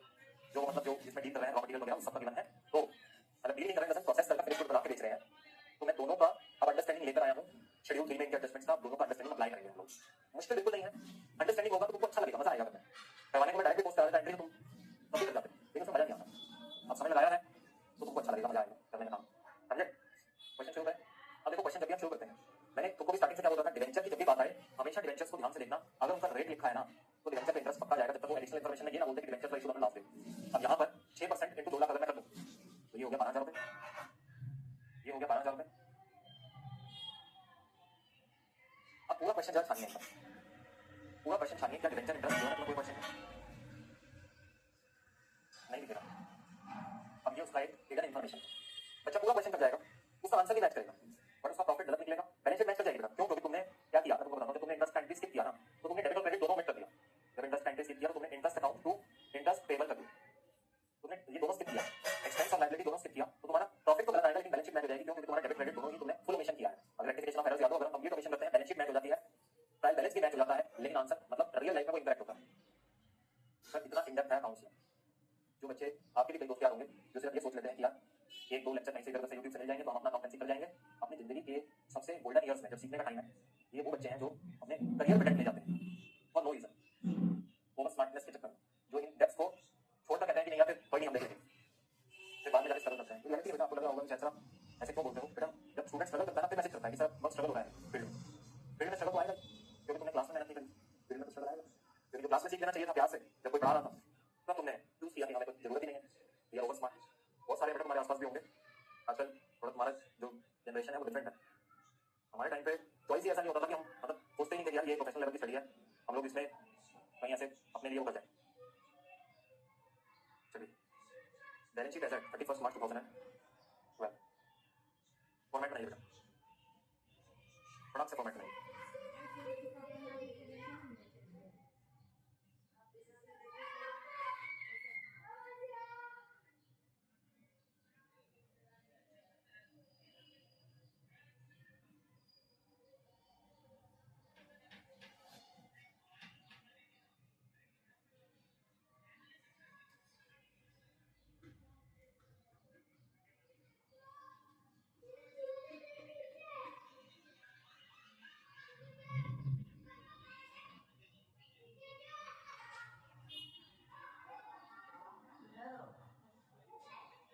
जो मतलब जो जिसमें डील कर रहे हैं रॉ मटेरियल वगैरह सब गिवन है। तो अगर डील नहीं कर रहे हैं प्रोसेस करके फिनिश गुड बना के बेच रहे हैं, तो मैं दोनों का अब अंडरस्टैंडिंग लेकर आया हूं, शेड्यूल 3 में इनके एडजस्टमेंट्स का दोनों का अंडरस्टैंडिंग अप्लाई करेंगे हम लोग। मुश्किल बिल्कुल नहीं है, अंडरस्टैंडिंग होगा तो तुमको अच्छा लगेगा, मजा आएगा करने करवाने के बाद डायरेक्ट पोस्ट करा एंट्री तुम कभी कर जाते, लेकिन उसमें मजा नहीं आता। अब समझ लगाया है तो तुमको अच्छा लगेगा, मजा आएगा करने का काम, समझे। क्वेश्चन शुरू करें। अब देखो क्वेश्चन जब भी हम शुरू करते हैं, मैंने तुमको भी स्टार्टिंग से क्या बोला था, डिवेंचर की जब भी बात आए हमेशा डिवेंचर्स को ध्यान से देखना, अगर उनका रेट लिखा है ना तो डिवेंचर पे इंटरेस्ट पक्का जाएगा, जब तक वो एडिशनल इन्फॉर्मेशन ये ना बोलते कि डिवेंचर का इशू करना लास्ट डे। अब यहाँ पर 6% इनटू 2 लाख अगर मैं कर दूं तो ये हो गया 12,000 रुपए, ये हो गया 12,000 रुपए। अब पूरा क्वेश्चन जरा छानिए, पूरा क्वेश्चन छानिए, क्या डिवेंचर इंटरेस्ट जो है मतलब कोई क्वेश्चन नहीं दिख रहा। अब ये उसका एक हिडन इन्फॉर्मेशन, बच्चा पूरा क्वेश्चन कर जाएगा, उसका आंसर भी मैच करेगा बट उसका प्रॉफिट गलत निकलेगा, बैलेंस शीट मैच कर जाएगी बेटा। क्यों? क्योंकि तुमने क्या किया, तुमको बताता हूं, तुमने इंटरेस्ट एंट्री स्किप किया ना, तो तुमने डेबिट और क्रेडिट दोनों में कर दिया। जब इंटरेस्ट एंट्री स्किप किया तो तुमने interest account to interest payable कर दिया, तुमने ये दोनों स्किप किया, एक्सपेंस और लायबिलिटी दोनों स्किप किया, तो तुम्हारा प्रॉफिट तो गलत आएगा लेकिन बैलेंस शीट मैच हो जाएगी, क्योंकि तुम्हारा डेबिट क्रेडिट दोनों ही तुमने फुल ओमिशन किया है। अगर रेक्टिफिकेशन ऑफ एरर्स याद हो, अगर हम कंप्लीट ओमिशन करते हैं बैलेंस शीट मैच हो जाती है, ट्रायल बैलेंस भी मैच हो जाता है, लेकिन आंसर मतलब रियल लाइफ में कोई इंपैक्ट होता है। सर इतना इन डेप्थ है अकाउंट्स में, जो बच्चे आपके भी कई दोस्त यार होंगे जो सिर्फ ये सोच लेते हैं कि यार 1-2 लेक्चर कहीं से इधर से यूट्यूब से मिल जाएंगे तो हम अपना अकाउंटेंसी कर जाएंगे अपनी जिंदगी के सबसे गोल्डन ईयर्स में, जब सीखने का टाइम है। ये वो बच्चे हैं जो अपने करियर में ले जाते हैं और नो रीजन, ओवर स्मार्टनेस के चक्कर में, जो इन डेप्थ को छोड़कर कहते हैं कि नहीं यार फिर पढ़ी हम देखेंगे, फिर बाद में जाकर स्ट्रगल करते हैं। तो रियलिटी बेटा आपको लग रहा होगा कि ऐसा ऐसे क्यों बोलते हो बेटा, जब स्टूडेंट स्ट्रगल करता है ना फिर मैसेज करता है कि सर बहुत स्ट्रगल हो रहा है फील्ड में स्ट्रगल तो आएगा क्योंकि तुमने क्लास में मेहनत नहीं करी फील्ड में तो स्ट्रगल आएगा क्योंकि जो क्लास में सीख लेना चाहिए था प्यार से जब कोई पढ़ा रहा था तब तुमने चूज किया कि हमें कोई जरूरत ही नहीं है या ओवर स्मार्ट बहुत सारे बटन हमारे आसपास भी होंगे आजकल थोड़ा तुम्हारा जो जनरेशन है वो डिफरेंट है हमारे टाइम पे चॉइस ही ऐसा नहीं होता था कि हम मतलब सोचते नहीं थे कि यार ये प्रोफेशनल लेवल की स्टडी है हम लोग इसमें कहीं ऐसे अपने लिए वो कर जाए चलिए बैलेंस शीट ऐसा 31 मार्च 2012 फॉर्मेट नहीं बेटा फटाक से फॉर्मेट नहीं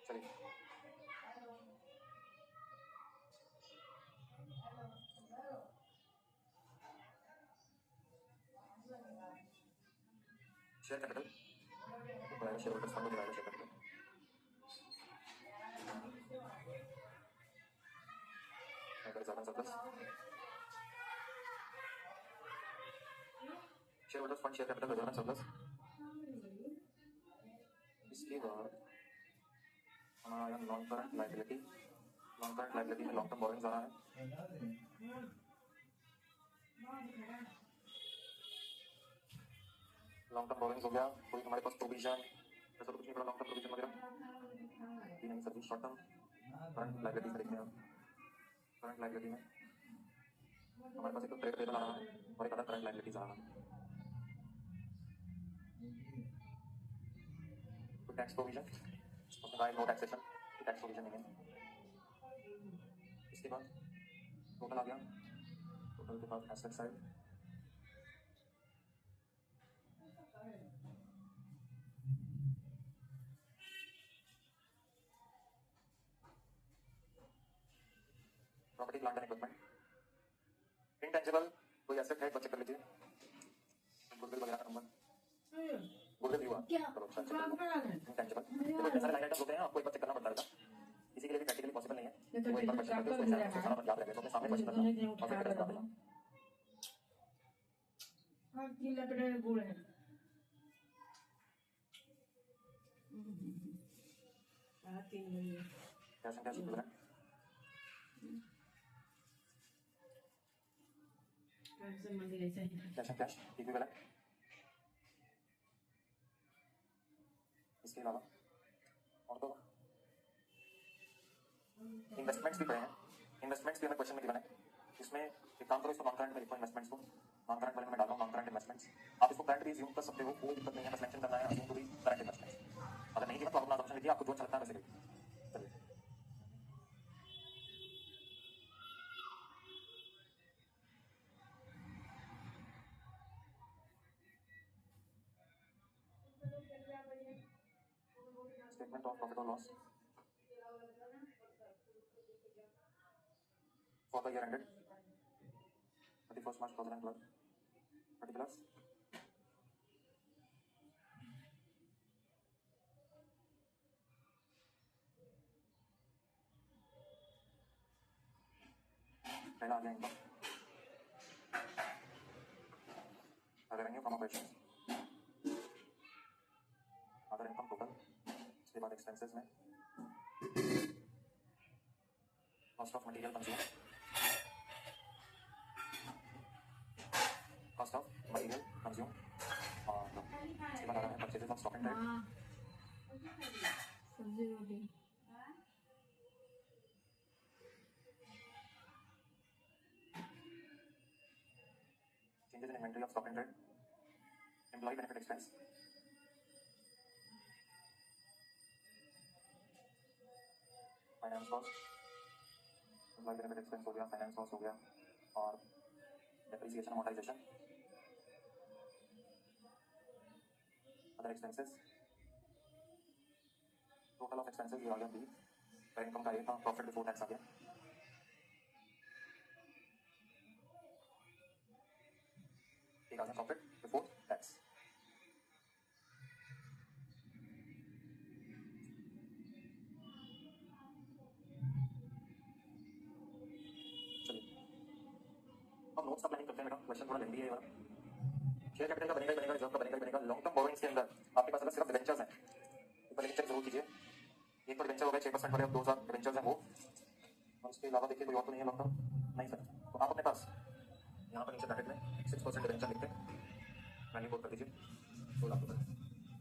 चलिए share capital share holders fund divide share capital share holders fund share capital reserve and surplus इसके बाद हमारा आया नॉन करंट लायबिलिटी में लॉन्ग टर्म बोरिंग्स आ रहा है लॉन्ग टर्म बोरिंग्स हो गया कोई हमारे पास प्रोविजन ऐसा तो कुछ नहीं पड़ा लॉन्ग टर्म प्रोविजन वगैरह ये नहीं sir short term current liability देखते हैं करंट लायबिलिटी में हमारे पास एक ट्रेड पेबल आ रहा है और एक अदर करंट लायबिलिटीज आ रहा है तो टैक्स प्रोविजन उसमें नो टैक्सेशन टैक्स प्रोविजन नहीं है इसके बाद टोटल आ गया टोटल के बाद asset side property plant and equipment intangible कोई एसेट है एक बार चेक कर लीजिए गुडविल वगैरह का नंबर गुडविल हुआ चलो अच्छा इंटेंजिबल देखो इतने सारे लाइन आइटम्स होते हैं आपको एक बार चेक करना पड़ता है किसी के लिए भी प्रैक्टिकली पॉसिबल नहीं है तो एक बार क्वेश्चन करके उसको सारा याद रख लेते हो सामने क्वेश्चन करना और फिर करना पड़ेगा हां तीन लकड़े गुड़ है हां तीन लकड़े कैसे कैसे बोल रहे हैं कैसे मंदिर ऐसा ही कैश इक्विवेलेंट इसके अलावा और तो इन्वेस्टमेंट्स भी पड़े हैं इन्वेस्टमेंट्स भी हमें क्वेश्चन में गिवन है इसमें एक काम करो इसको नॉन करंट में लिखो इन्वेस्टमेंट्स को नॉन करंट वाले में मैं डाल रहा हूँ नॉन करंट इन्वेस्टमेंट्स आप इसको करंट भी अज्यूम कर सकते हो कोई दिक्कत नहीं है बस मेंशन करना है assume to be current investments अगर नहीं गिवन तो अपना ऑप्शन लीजिए आपको जो अच्छा लगता है वैसे लीजिए चलिए statement of profit or loss for the year ended 31st March 2012 particulars पहला आ गया income revenue from operations other income total उसके बाद एक्सपेंसेस में cost of material consume cost of material consume और इसके बाद आ रहा है purchases of stock and trade सब्जी रोटी changes in inventory of stock and trade employee benefit expense finance cost employ benefit expense हो गया फाइनेंस कॉस्ट हो गया और depreciation amortisation other expenses total of expenses ये आ गया बी इनकम का ये था प्रॉफिट बिफोर टैक्स आ गया doesn't profit before tax. अब नोट्स का प्लानिंग करते हैं बेटा, क्वेश्चन थोड़ा लेंदी है ये वाला। शेयर कैपिटल का बनेगा ही बनेगा, रिजर्व का बनेगा ही बनेगा। लॉन्ग टर्म बोरोइंग्स के अंदर आपके पास अगर सिर्फ डिबेंचर्स हैं, ऊपर लेके चेक जरूर कीजिए। एक तो डिबेंचर हो गए 6% वाले, अब 2000 डिबेंचर्स हैं वो, और उसके अलावा देखिए कोई और तो नहीं है लॉन्ग टर्म, नहीं सर। तो आप अपने पास यहाँ पर नीचे ब्रैकेट में 6% डिबेंचर लिखते हैं, वैल्यू कोड कर दीजिए 2 लाख रुपये।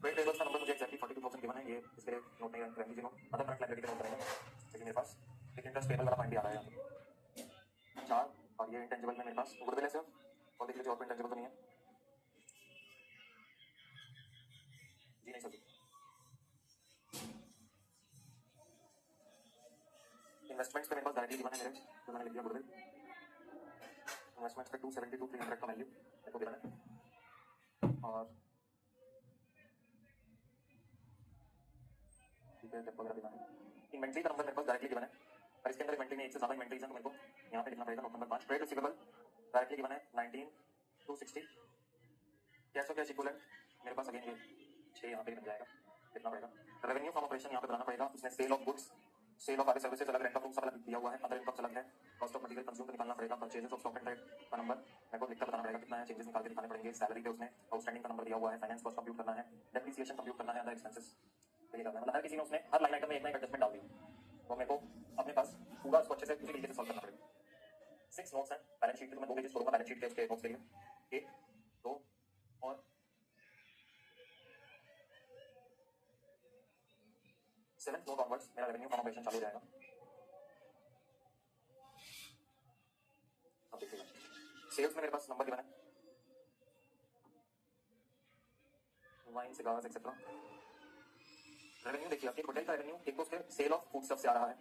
ट्रेड पेबल्स का नंबर मुझे एक्जैक्टली 42,000 गिवन है, ये इसके लिए नोट नहीं रहने दीजिए नोट, अदर करंट लायबिलिटी का नोट रहेगा। लेकिन मेरे पास एक इंटरेस्ट पेबल वाला पॉइंट भी आ रहा है यहाँ पे 4, और ये इंटेंजिबल में मेरे पास गुडविल है सर, और देख लीजिए और कोई इंटेंजिबल तो नहीं है जी, नहीं सर जी। इन्वेस्टमेंट्स पे मेरे पास डायरेक्टली गिवन है मेरे, तो मैंने लिख दिया गुडविल। इन्वेस्टमेंट्स पे 272,300 का वैल्यू मेरे को गिवन है, और इन्वेंट्री का नंबर मेरे पास डायरेक्टली गिवन है, और इसके अंदर इन्वेंट्री में एक से ज़्यादा इन्वेंट्रीज हैं, तो मेरे को यहाँ पे लिखना पड़ेगा note number 5। Trade receivable directly given है 19,260। कैश और कैश इक्विवेलेंट मेरे पास अगेन ये 6 यहाँ पे बन जाएगा, लिखना पड़ेगा। रेवेन्यू फ्रॉम ऑपरेशन यहाँ पे बनाना पड़ेगा, उसमें sale of goods, sale of आगे सर्विसेज अलग, रेंट ऑफ रूम्स अलग दिया हुआ है, अदर इनकम अलग है, कॉस्ट ऑफ मटेरियल कंज्यूम निकालना पड़ेगा, purchases of stock and trade का नंबर मेरे को लिखकर बताना पड़ेगा कितना है, चेंजेस निकाल के दिखाने पड़ेंगे। सैलरी पे उसने आउटस्टैंडिंग का नंबर दिया हुआ है, फाइनेंस कॉस्ट कंप्यूट करना है, डेप्रिसिएशन कंप्यूट करना है, अदर एक्सपेंसेस ये करना है। मतलब हर किसी ने उसने हर लाइन आइटम में एक ना एक एडजस्टमेंट डाल दी, तो मेरे को अपने पास पूरा उसको अच्छे से उसी तरीके से सॉल्व करना पड़ेगा। 6 नोट्स हैं बैलेंस शीट के, तो मैं 2 पेजेस छोड़ूंगा बैलेंस शीट के उसके नोट्स के लिए, 1, 2 और 7th नोट ऑनवर्ड्स मेरा रेवेन्यू फ्रॉम ऑपरेशन चालू हो जाएगा। अब देखिएगा सेल्स में मेरे पास नंबर गिवन है, वाइन, सिगार्स एक्सेट्रा। रेवेन्यू देखिए, एक होटल का रेवेन्यू, एक तो उसके सेल ऑफ फूड स्टफ से आ रहा है,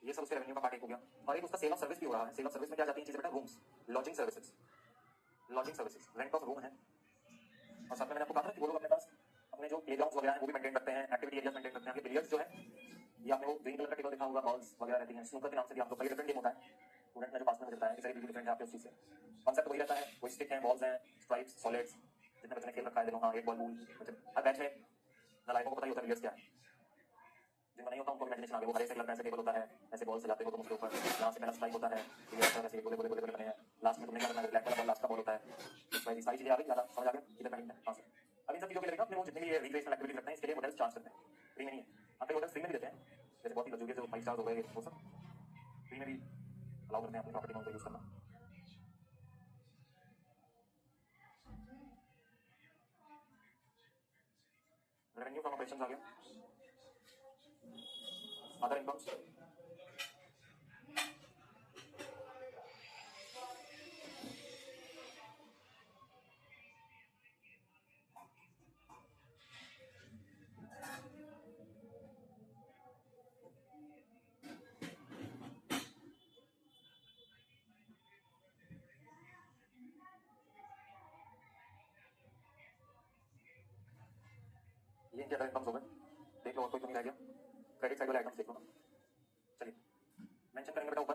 ये सब उसके रेवेन्यू का पार्ट एक हो गया, और एक उसका सेल ऑफ सर्विस भी हो रहा है। सेल ऑफ सर्विस में क्या जाती है चीजें बेटा, rooms, lodging services, rent of room है, और साथ में मैंने आपको कहा था कि वो लोग अपने पास अपने जो प्लेग्राउंड्स वगैरह हैं वो भी मेंटेन करते हैं, एक्टिविटी एरियाज मेंटेन करते हैं। बिलियर्ड्स जो है ये आपने वो ग्रीन कलर का टेबल देखा होगा, बॉल्स वगैरह रहती हैं, स्नूकर के नाम से भी आप लोग कई डिफरेंट गेम होता है, स्टूडेंट ने जो पास में मुझे बताया कि सारी डिफरेंट है आपके उस चीज से, कॉन्सेप्ट वही रहता है, वही स्टिक है, बॉल्स हैं, स्ट्राइप्स, सॉलिड्स, जितने बच्चों ने खेल रखा है देखो, हाँ एक बॉल बूल, हर बैच में नालायकों को पता ही होता है बिलियर्ड्स क्या है, जिनको नहीं होता उनको इमेजिनेशन आ गया, वो हरे से लगता है, ऐसे टेबल होता है, ऐसे बॉल सजाते हो तुम उसके ऊपर, यहाँ से पहला स्ट्राइक होता है, ऐसे गोले गोले गोले गोले बने हैं, लास्ट में तुमने क्या करना है, ब्लैक वाला बॉल लास्ट का बॉल होता है। सारी चीजें आ गई, ज़्यादा समझ आ गया किधर कहीं है। हाँ सर, अब इन सब चीज़ों के लिए अपने वो जितने भी रिक्रिएशनल एक्टिविटीज रखते हैं इसके लिए होटल्स चार्ज करते हैं, फ्री में नहीं है। आप कई होटल्स फ्री में भी देते हैं, जैसे बहुत ही लग्जरियस जो 5 स्टार्स हो गए वो सब फ्री में भी अलाउ करते हैं अपनी प्रॉपर्टी में उनको यूज करना। रेवेन्यू फ्रॉम ऑपरेशंस आ गया, अदर इनकम्स, ये इनके अदर इनकम्स हो गए। देख लो और कोई तो नहीं रह गया, क्रेडिट साइड वाले आइटम्स देख लो ना। चलिए मेंशन करेंगे बेटा ऊपर,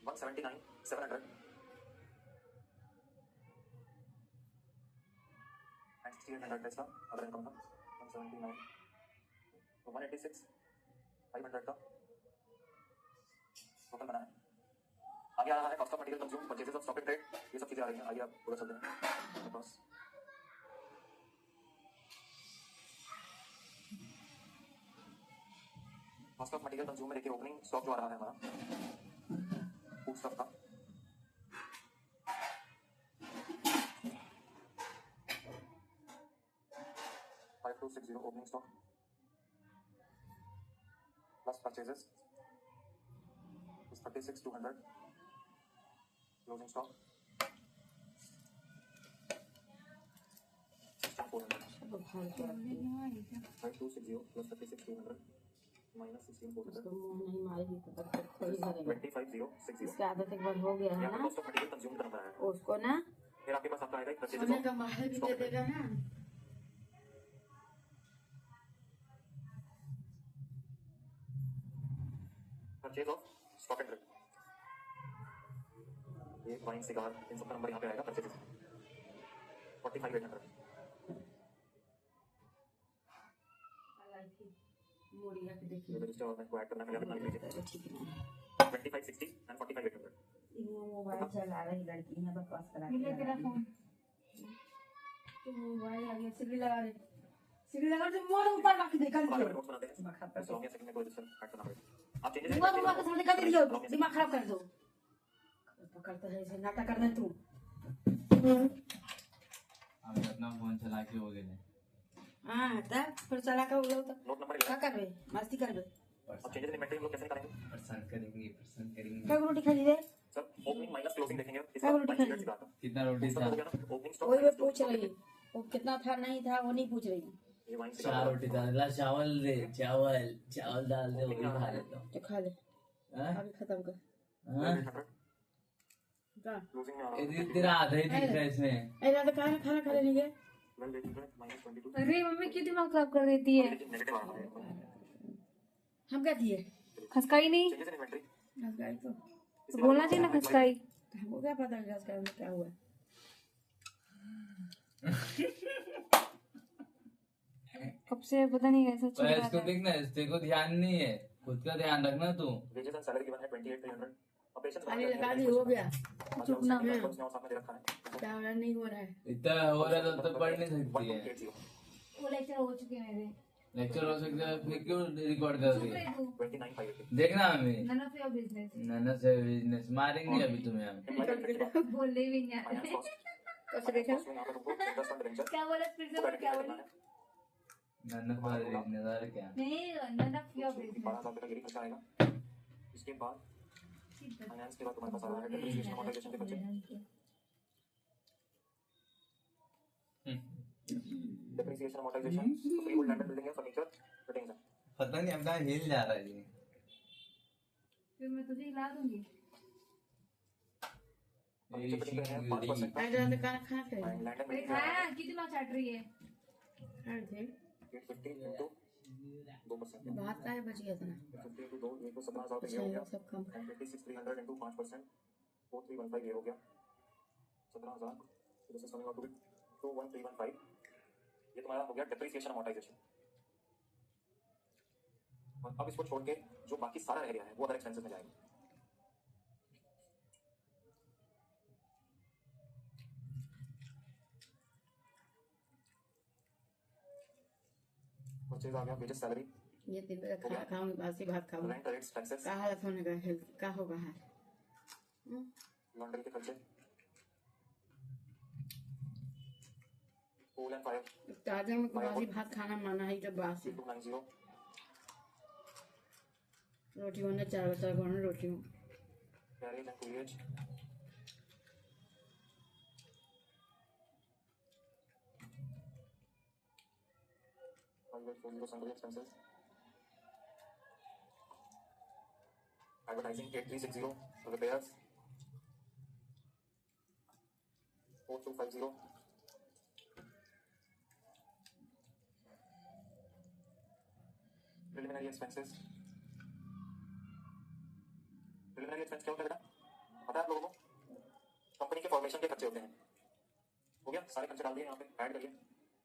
$179,700 and $6,800 का अदर इनकम था, 179 तो 186,500 का टोटल बना है। आगे आ रहा है cost of material consume, purchases of stock and trade, ये सब चीजें आ रही हैं। आइए आप पूरा चलते हैं मेरे पास। कॉस्ट ऑफ मटेरियल कंज्यूम में देखिए ओपनिंग स्टॉक जो आ रहा है हमारा फूड स्टॉक का, $5,260 opening stock plus purchases is 36,200 closing stock 16,400 5,260 plus 36,200 minus 16,400 नहीं मारेगी तो तब तक थोड़ी करेगा 25,060 इसका आदत एक बार हो गया है ना कॉस्ट ऑफ मटेरियल कंज्यूम का नंबर है। उसको ना फिर आपके पास आपका आएगा परचेजेस सोने का महल भी दे देगा ना। Purchase of stock and trade, ये वाइन सिगार इन सब का नंबर यहाँ पे आएगा परचेज 45,800। मोड़िया के ये देखिए रजिस्टर और मैं को ऐड करना पड़ेगा अपना लीजिए ठीक है 2560 एंड 45,800। वो मोबाइल चला रही लड़की है बकवास करा मिले तेरा फोन तो मोबाइल आगे सिगड़ी लगा रही सिगड़ी लगा तो मोड़ ऊपर रख दे कर बाद दियो में नोट्स बनाते हैं दिमाग बस लॉन्ग या सेकंड में कोई रजिस्टर ऐड करना पड़ेगा। आप चेंजेस का सामने कर दियो दिमाग खराब कर दो पकड़ता है ऐसे नाटक करना तू अभी अपना फोन चला के हो गए हां तब फिर चला के उलो तो नोट नंबर क्या करबे मस्ती करबे अब चेंजेस इन इन्वेंटरी हम लोग कैसे करेंगे पसंद करेंगे क्या रोटी खा ली रे सर? ओपनिंग माइनस क्लोजिंग देखेंगे क्या रोटी खानी? कितना रोटी इसका था? हो गया ना ओपनिंग स्टॉक वही मैं पूछ रही वो कितना था नहीं था वो नहीं पूछ रही ये वाइन 4 सिगार रोटी था। ला चावल दे, चावल चावल डाल दे, वो भी खा लेता हूँ। तो खा ले हाँ? अभी खत्म कर हाँ? का क्लोजिंग में आ रहा ये तेरा आधा ही दिख रहा है इसमें। ए रात खाना खाना खा लेंगे है वेल वेटिंग माइनस 22 अरे मम्मी क्यों दिमाग खराब कर देती है नेगेटिव आ रहा है। हम क्या दिए खसकाई नहीं चेंजेस इन इन्वेंटरी घस गई तो तो बोलना चाहिए ना खसकाई हमको क्या पता घस गई में क्या हुआ कब से पता नहीं कैसा चल पर रहा इसको था देखना, इससे को ध्यान नहीं है, खुद का ध्यान रखना तू। वेजेस एंड सैलरी गिवन है 28,300 ऑपरेशंस खाली लगा दी हो गया चुप ना में साथ में दे रखा है क्या हो रहा नहीं हो रहा है इतना हो रहा तो पढ़ नहीं सकती है। 1280 वो लेक्चर हो चुके हैं मेरे लेक्चर हो सकता है, फिर क्यों रिकॉर्ड कर रही चुप है? रह तू 29580 देखना हमें नन ऑफ योर बिजनेस नाना से बिजनेस मारेंगे अभी तुम्हें हम। बोलने भी नहीं आते फाइनेंस कॉस्ट कैसे देखा कॉस्ट में यहाँ पर तुमको 10 फंड वेंचर क्या बोला फिर से बोल, क्या बोली नाना का बिजनेस और क्या? नहीं नन ऑफ योर बिजनेस 12,000 रुपये का गिरी खर्चा आएगा। इसके बाद फाइनेंस के बाद तुम्हारे पास आ रहा है डेप्रिसिएशन अमोर्टाइजेशन के खर्चे। Depreciation amortisation free hold land building है फर्नीचर फिटिंग्स है। पता नहीं अपना हिल जा रहा है ये। फिर मैं तुझे हिला दूंगी फर्नीचर फिटिंग है 5% आज रात खाना खा के एंड लैंड एंड अरे बिल्डिंग खाया कितनी मार चाट रही है हाँ थे 850 into 2%। बात का है बच गया था ना 50 into 2 ये तो 17,000 रुपये ये हो गया। सब कम एंड 26,300 into 5% 4315 ये हो गया 17,000। This is coming out to be 21315। ये तुम्हारा हो गया डेप्रिसिएशन अमोर्टाइजेशन। और अब इसको छोड़ के जो बाकी सारा रह गया है वो अदर एक्सपेंसेस में जाएगा। परचेज आ गया वेजेस सैलरी ये दिन खा खाऊंगी बासी भात खाऊंगी रेंट रेट्स टैक्सेस का हालत होने का हेल्थ का होगा है लॉन्ड्री के खर्चे कूल एंड फायर ताजा में बासी भात खाना माना है जब बासी 3290 रोटी होने चार बचा बना रोटी हूँ carriage and कूलिएज expenses advertising 8360 repairs 4250 preliminary expenses preliminary expense क्या होता है बेटा पता है आप लोगों को कंपनी के फॉर्मेशन के खर्चे होते हैं हो गया सारे खर्चे डाल दिए यहाँ पे ऐड करिए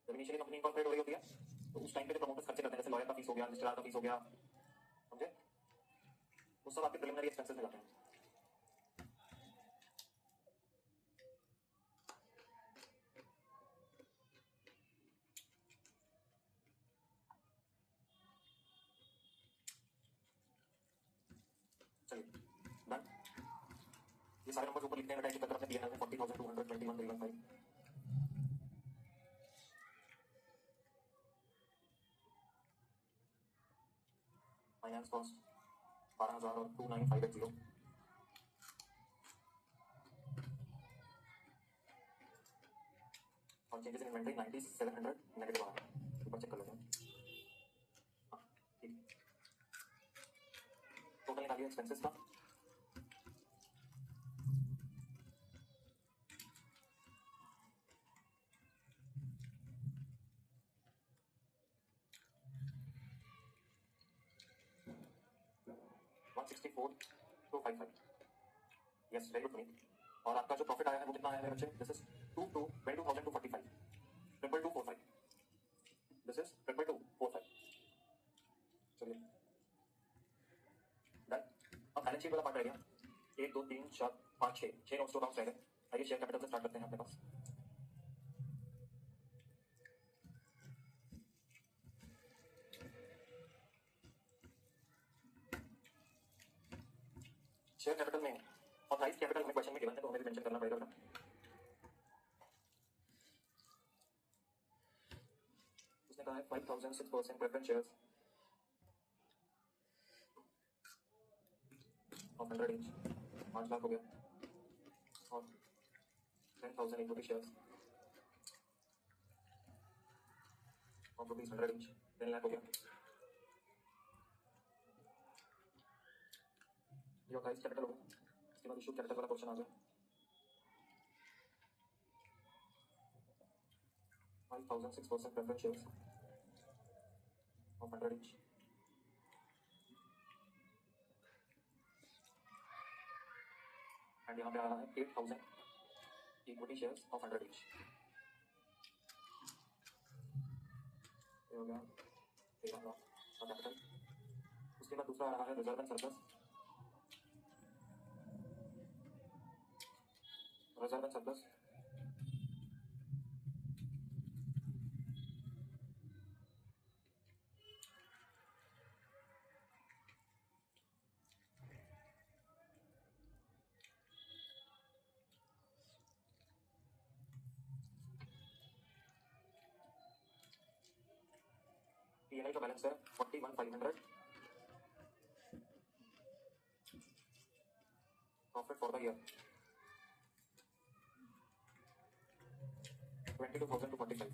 जब इनिशियली कंपनी इनकॉर्पोरेट हो रही होती है तो उस टाइम पे जो प्रमोटर्स खर्चे करते हैं जैसे लॉयर का फीस हो गया रजिस्ट्रार का फीस हो गया समझे वो सब आपके प्रिलिमिनरी एक्सपेंसेस में जाते हैं चलिए डन ये सारे नंबर्स ऊपर लिखने का टाइम की तरफ अपने पीएनएल में 40,221.315 फाइनेंस कॉस्ट 12,000 और 29580 और चेंजेस इन इन्वेंटरी 9700 नेगेटिव आ रहा है ऊपर चेक कर लेते हैं हाँ ठीक टोटल निकालिए एक्सपेंसेस का 164,255. Yes, very good Puneet. और आपका जो प्रॉफिट आया है वो कितना आया है मेरे बच्चे? This is 22,245, 2245, this is 2245। चलिए डन। अब बैलेंस शीट वाला पार्ट रह गया। 1 2 3 4 5 6 नोट्स टू अकाउंट्स रह गए। आइए शेयर कैपिटल से स्टार्ट करते हैं अपने पास। शेयर कैपिटल में ऑथराइज कैपिटल हमें क्वेश्चन में गिवन है तो हमें भी मेंशन करना पड़ेगा बेटा। उसने कहा है 5,000 6% preference shares of 100 inch, 5 lakh हो गया। और 10,000 equity shares of rupees 100 inch, 10 lakh हो गया। ये ऑथराइज कैपिटल होगा। इसके बाद इशू कैपिटल वाला क्वेश्चन आ गया। 5,000 6% preference shares of 100 inch, and यहाँ पे आ रहा है 8,000 इक्विटी शेयर्स ऑफ 100 इंच। ये हो गया 13 लाख का कैपिटल। उसके बाद दूसरा आ रहा है reserve and surplus. Reserve and surplus PNL का बैलेंस है 41,500। Profit for the year 22,245,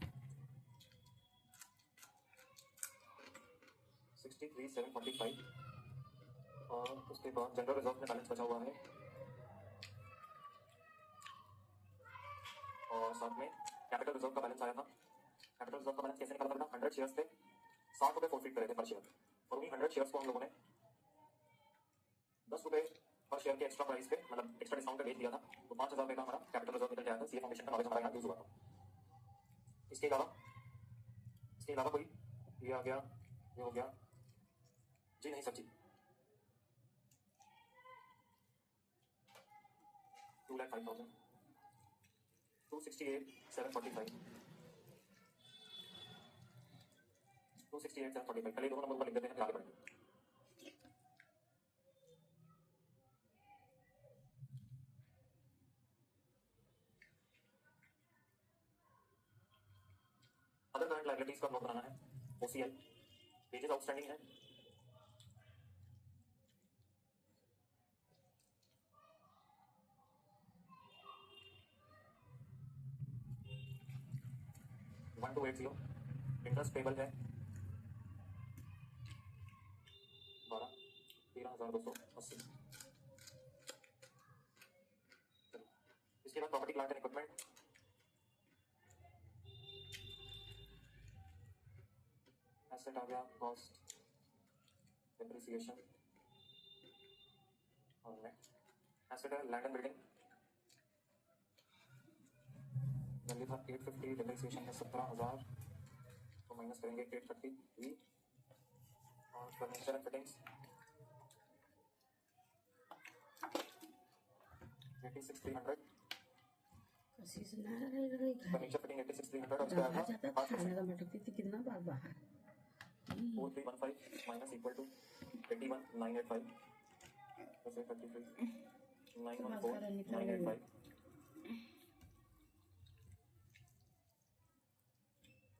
63,745। और उसके बाद जनरल रिजर्व में बैलेंस बचा हुआ है और साथ में कैपिटल रिजर्व का बैलेंस आया था। कैपिटल रिजर्व का बैलेंस कैसे निकाला था बेटा? 100 शेयर्स थे, 60 रुपये फॉरफिट करे थे पर शेयर, और उन्हीं 100 शेयर्स को हम लोगों ने 10 रुपये पर शेयर के एक्स्ट्रा प्राइस पे, मतलब एक्स्ट्रा डिस्काउंट पे बेच दिया था। तो 5,000 रुपये का हमारा कैपिटल रिजर्व निकल जाएगा। सीए फाउंडेशन का नॉलेज हमारा यहाँ यूज हुआ था। इसके अलावा कोई ये आ गया, ये हो गया जी? नहीं सर जी, 2,05,000, 268,745, 268,745। पहले दोनों नंबर ऊपर लिख देते हैं, फिर आगे बढ़ेंगे। अदर करंट लायबिलिटीज का नोट बनाना है। ओसीएल पेजेस आउटस्टैंडिंग है, $1,280। इंटरेस्ट पेबल है 13,280। इसके बाद property plant and equipment, asset आ गया, कॉस्ट, डेप्रिसिएशन और नेट। एसेट है लैंड एंड बिल्डिंग, वैल्यू था 850, डेप्रिसिएशन है 17,000, तो माइनस करेंगे 830। और furniture and fittings 86,300, furniture fitting 86,300। और उसके बाद 4,315 माइनस इक्वल टू 81,985, 33, 914,985,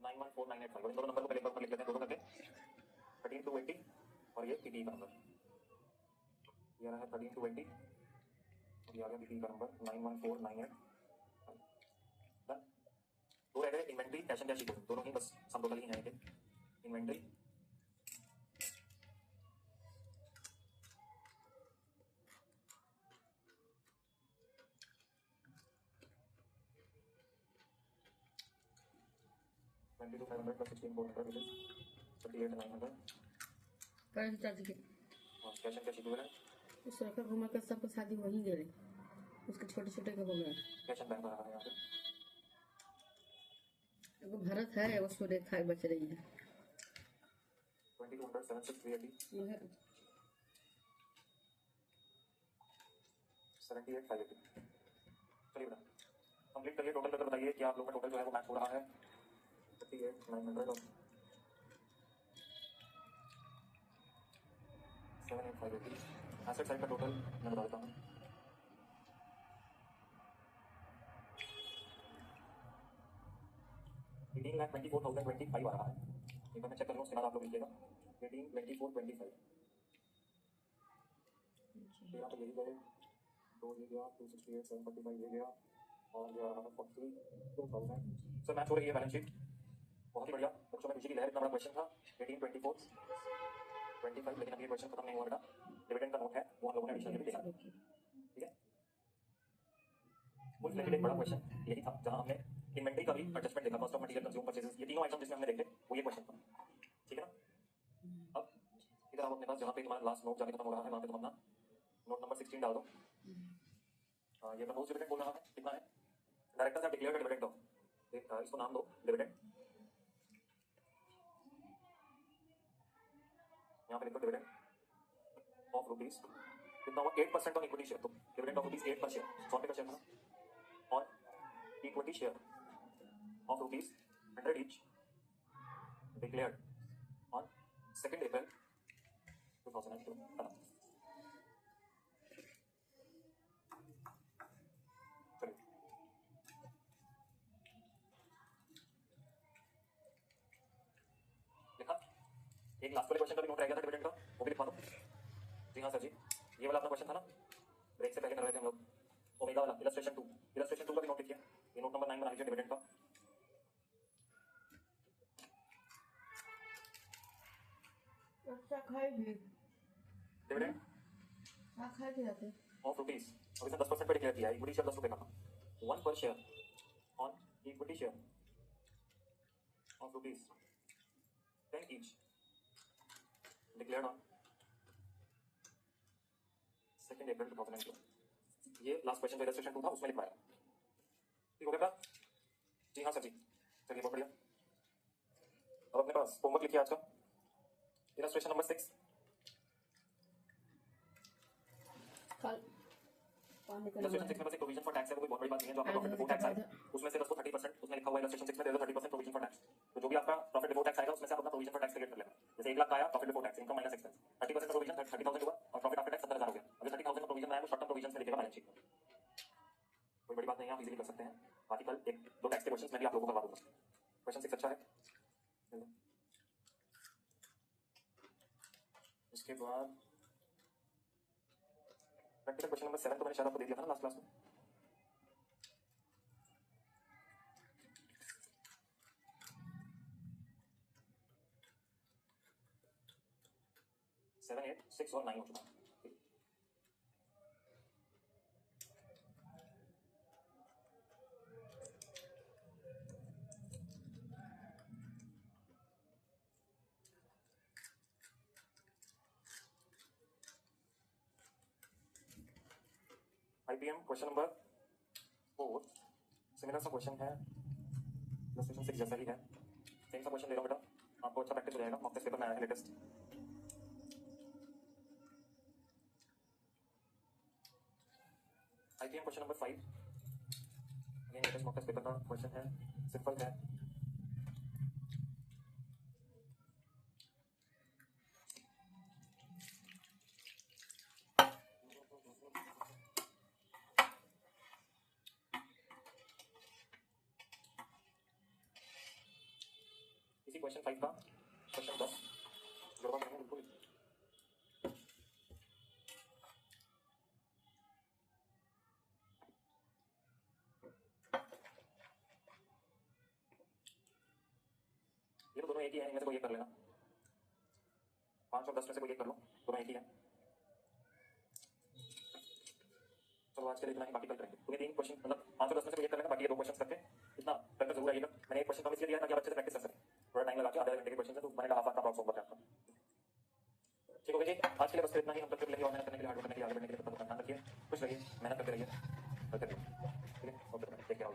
914,985। और इन दोनों नंबर को पहले एक बार लिख लेते हैं, दोनों करके 13,280 और ये पीपी का नंबर। ये रहा है 13,280 और ये आ गया पीपी का नंबर 914,985। डन। दो रह गए, inventory, cash and cash equipment, दोनों ही बस सम टोटल ही हैं इनके। Inventory $22,500 plus $16,400, which is $38,900। Cash charge के और कैश एंड कैश इक्विवेलेंट उस लड़का घुमा कर सबको शादी वहीं गए, उसके छोटे छोटे का हो गया। क्वेश्चन बैंक बना है यहाँ पे। एगो भरत है, एगो सुरेखा बच रही है। 2200 76380 ये है 78580। चलिए बेटा कंप्लीट करिए, टोटल करके बताइए कि आप लोगों का टोटल जो है वो मैच हो रहा है 38900 और 78580। एसेट साइड का टोटल मैं बता देता हूँ। $18,24,025 आ रहा है। एक बार मैं चेक कर लूँ, उसके बाद आप लोग लिखिएगा 18,24,25। यहाँ पे यही गए, दो ये गया, 268 745 ये गया, और ये आ रहा है 42,000। सर मैच हो रही है बैलेंस शीट, बहुत ही बढ़िया। बच्चों में खुशी की लहर, इतना बड़ा क्वेश्चन था 18,24,25, लेकिन अभी ये क्वेश्चन खत्म नहीं हुआ बेटा। डिविडेंड का नोट है वो हम लोगों ने एडिशनल में देखा, ठीक है। फुल फ्लेजेड एक बड़ा क्वेश्चन यही था जहां हमने इन्वेंटरी का भी एडजस्टमेंट देखा, cost of material, consume purchases, ये तीनों आइटम जिसमें हमने देखे वो ये क्वेश्चन था, ठीक है ना। अब इधर आप अपने पास जहाँ पे तुम्हारा लास्ट नोट जाके खत्म हो रहा है वहाँ पे तुम अपना नोट नंबर 16 डाल दो। ये प्रपोज डिविडेंड बोल रहा है, कितना है? Directors have declared dividend of, इसको नाम दो डिविडेंड। यहाँ पे लिखो डिविडेंड ऑफ रुपीज, कितना हुआ? 8% ऑन इक्विटी शेयर। तो डिविडेंड ऑफ रुपीज 8 पर शेयर, 100 रुपये का शेयर था, और equity share of rupees 100 each declared on 2 अप्रैल 2002। चलिए लिखा। एक लास्ट वाले क्वेश्चन का भी नोट रह गया था डिविडेंड का, वो भी लिखवा दो। जी हाँ सर जी, ये वाला अपना क्वेश्चन था ना, ब्रेक से पहले कर रहे थे हम लोग, ओमेगा वाला इलस्ट्रेशन 2 का भी नोट लिखिए। ये नोट नंबर 9 बना लीजिए डिविडेंड का। अच्छा खाएगी डिविडेंड हाँ खा के जाते ऑफ रुपीज, अब इसने 10% पे डिक्लेयर किया है। इक्विटी शेयर 10 रुपये का था, 1 पर share on equity share of rupees 10 each declared on 2 अप्रैल 2002। ये लास्ट क्वेश्चन का इलस्ट्रेशन 2 था, उसमें लिखवाया, ठीक हो गया? जी हाँ सर जी, चलिए बहुत बढ़िया। अब अपने पास होमवर्क लिखिए आज का, इलस्ट्रेशन नंबर 6। कल पानी का इलस्ट्रेशन 6 में बस एक प्रोविजन फॉर टैक्स है, वो कोई बहुत बड़ी बात नहीं है। जो आपका प्रॉफिट बिफोर टैक्स आए उसमें से बस वो 30%, उसमें लिखा हुआ है इलस्ट्रेशन 6 में there is 30% provision for tax. तो जो भी आपका प्रॉफिट बिफोर टैक्स आएगा उसमें से आप अपना प्रोविजन फॉर टैक्स क्रिएट कर लेना। जैसे 1 लाख का आया profit before tax, income minus expense, 30% provision 30,000 हुआ, और प्रॉफिट आफ्टर टैक्स 70,000 हो गया। अगर 30,000 का प्रोविजन आया तो शॉर्ट टर्म प्रोविजन में लिखेगा बैलेंस शीट में, कोई बड़ी बात नहीं है, आप इजीली कर सकते हैं। बाकी कल 1-2 टैक्स के क्वेश्चंस मैं भी आप लोगों को करवा दूंगा। क्वेश्चन 6 अच्छा है। इसके बाद प्रैक्टिकल क्वेश्चन नंबर 7 तो मैंने शायद आपको दे दिया था ना लास्ट क्लास में। सेवन 8 6 और 9 हो चुका है। IPM क्वेश्चन नंबर 4 सिमिलर सा क्वेश्चन है, इलस्ट्रेशन 6 जैसा ही है, सेम सा क्वेश्चन दे रहा हूँ बेटा, आपको अच्छा प्रैक्टिस हो जाएगा। मॉक टेस्ट पेपर में आया है latest. IPM question number 5 again latest mock test paper का क्वेश्चन है, सिंपल है। इसी क्वेश्चन 5 का क्वेश्चन 10 जुड़वा करेंगे बिल्कुल। ये तो दोनों एक ही है, इनमें से कोई एक कर लेना। 5 और 10 में से कोई एक कर लो, दोनों एक ही है। चलो आज के लिए इतना ही, बाकी कल करेंगे। तुम्हें 3 क्वेश्चन मतलब 5 और 10 में से कोई एक कर लेना, बाकी ये 2 क्वेश्चन करके इतना करके जरूर आइएगा। मैंने एक क्वेश्चन कम इसलिए दिया ताकि आप अच्छे से प्रैक्टिस कर सकें। थोड़ा टाइम लगा के, आधा घंटे के क्वेश्चन है तो मैंने कहा हाफ का अप्रॉक्स होगा आपका, ठीक है। हो गई जी। आज के लिए बस तो इतना ही। हम तब तक मिलेंगे और मेहनत करने के लिए, हार्ड वर्क करने के लिए, आगे बढ़ने के लिए। तब तक अपना ध्यान रखिए, खुश रहिए, मेहनत करते रहिए, ठीक है? Okay, take care all.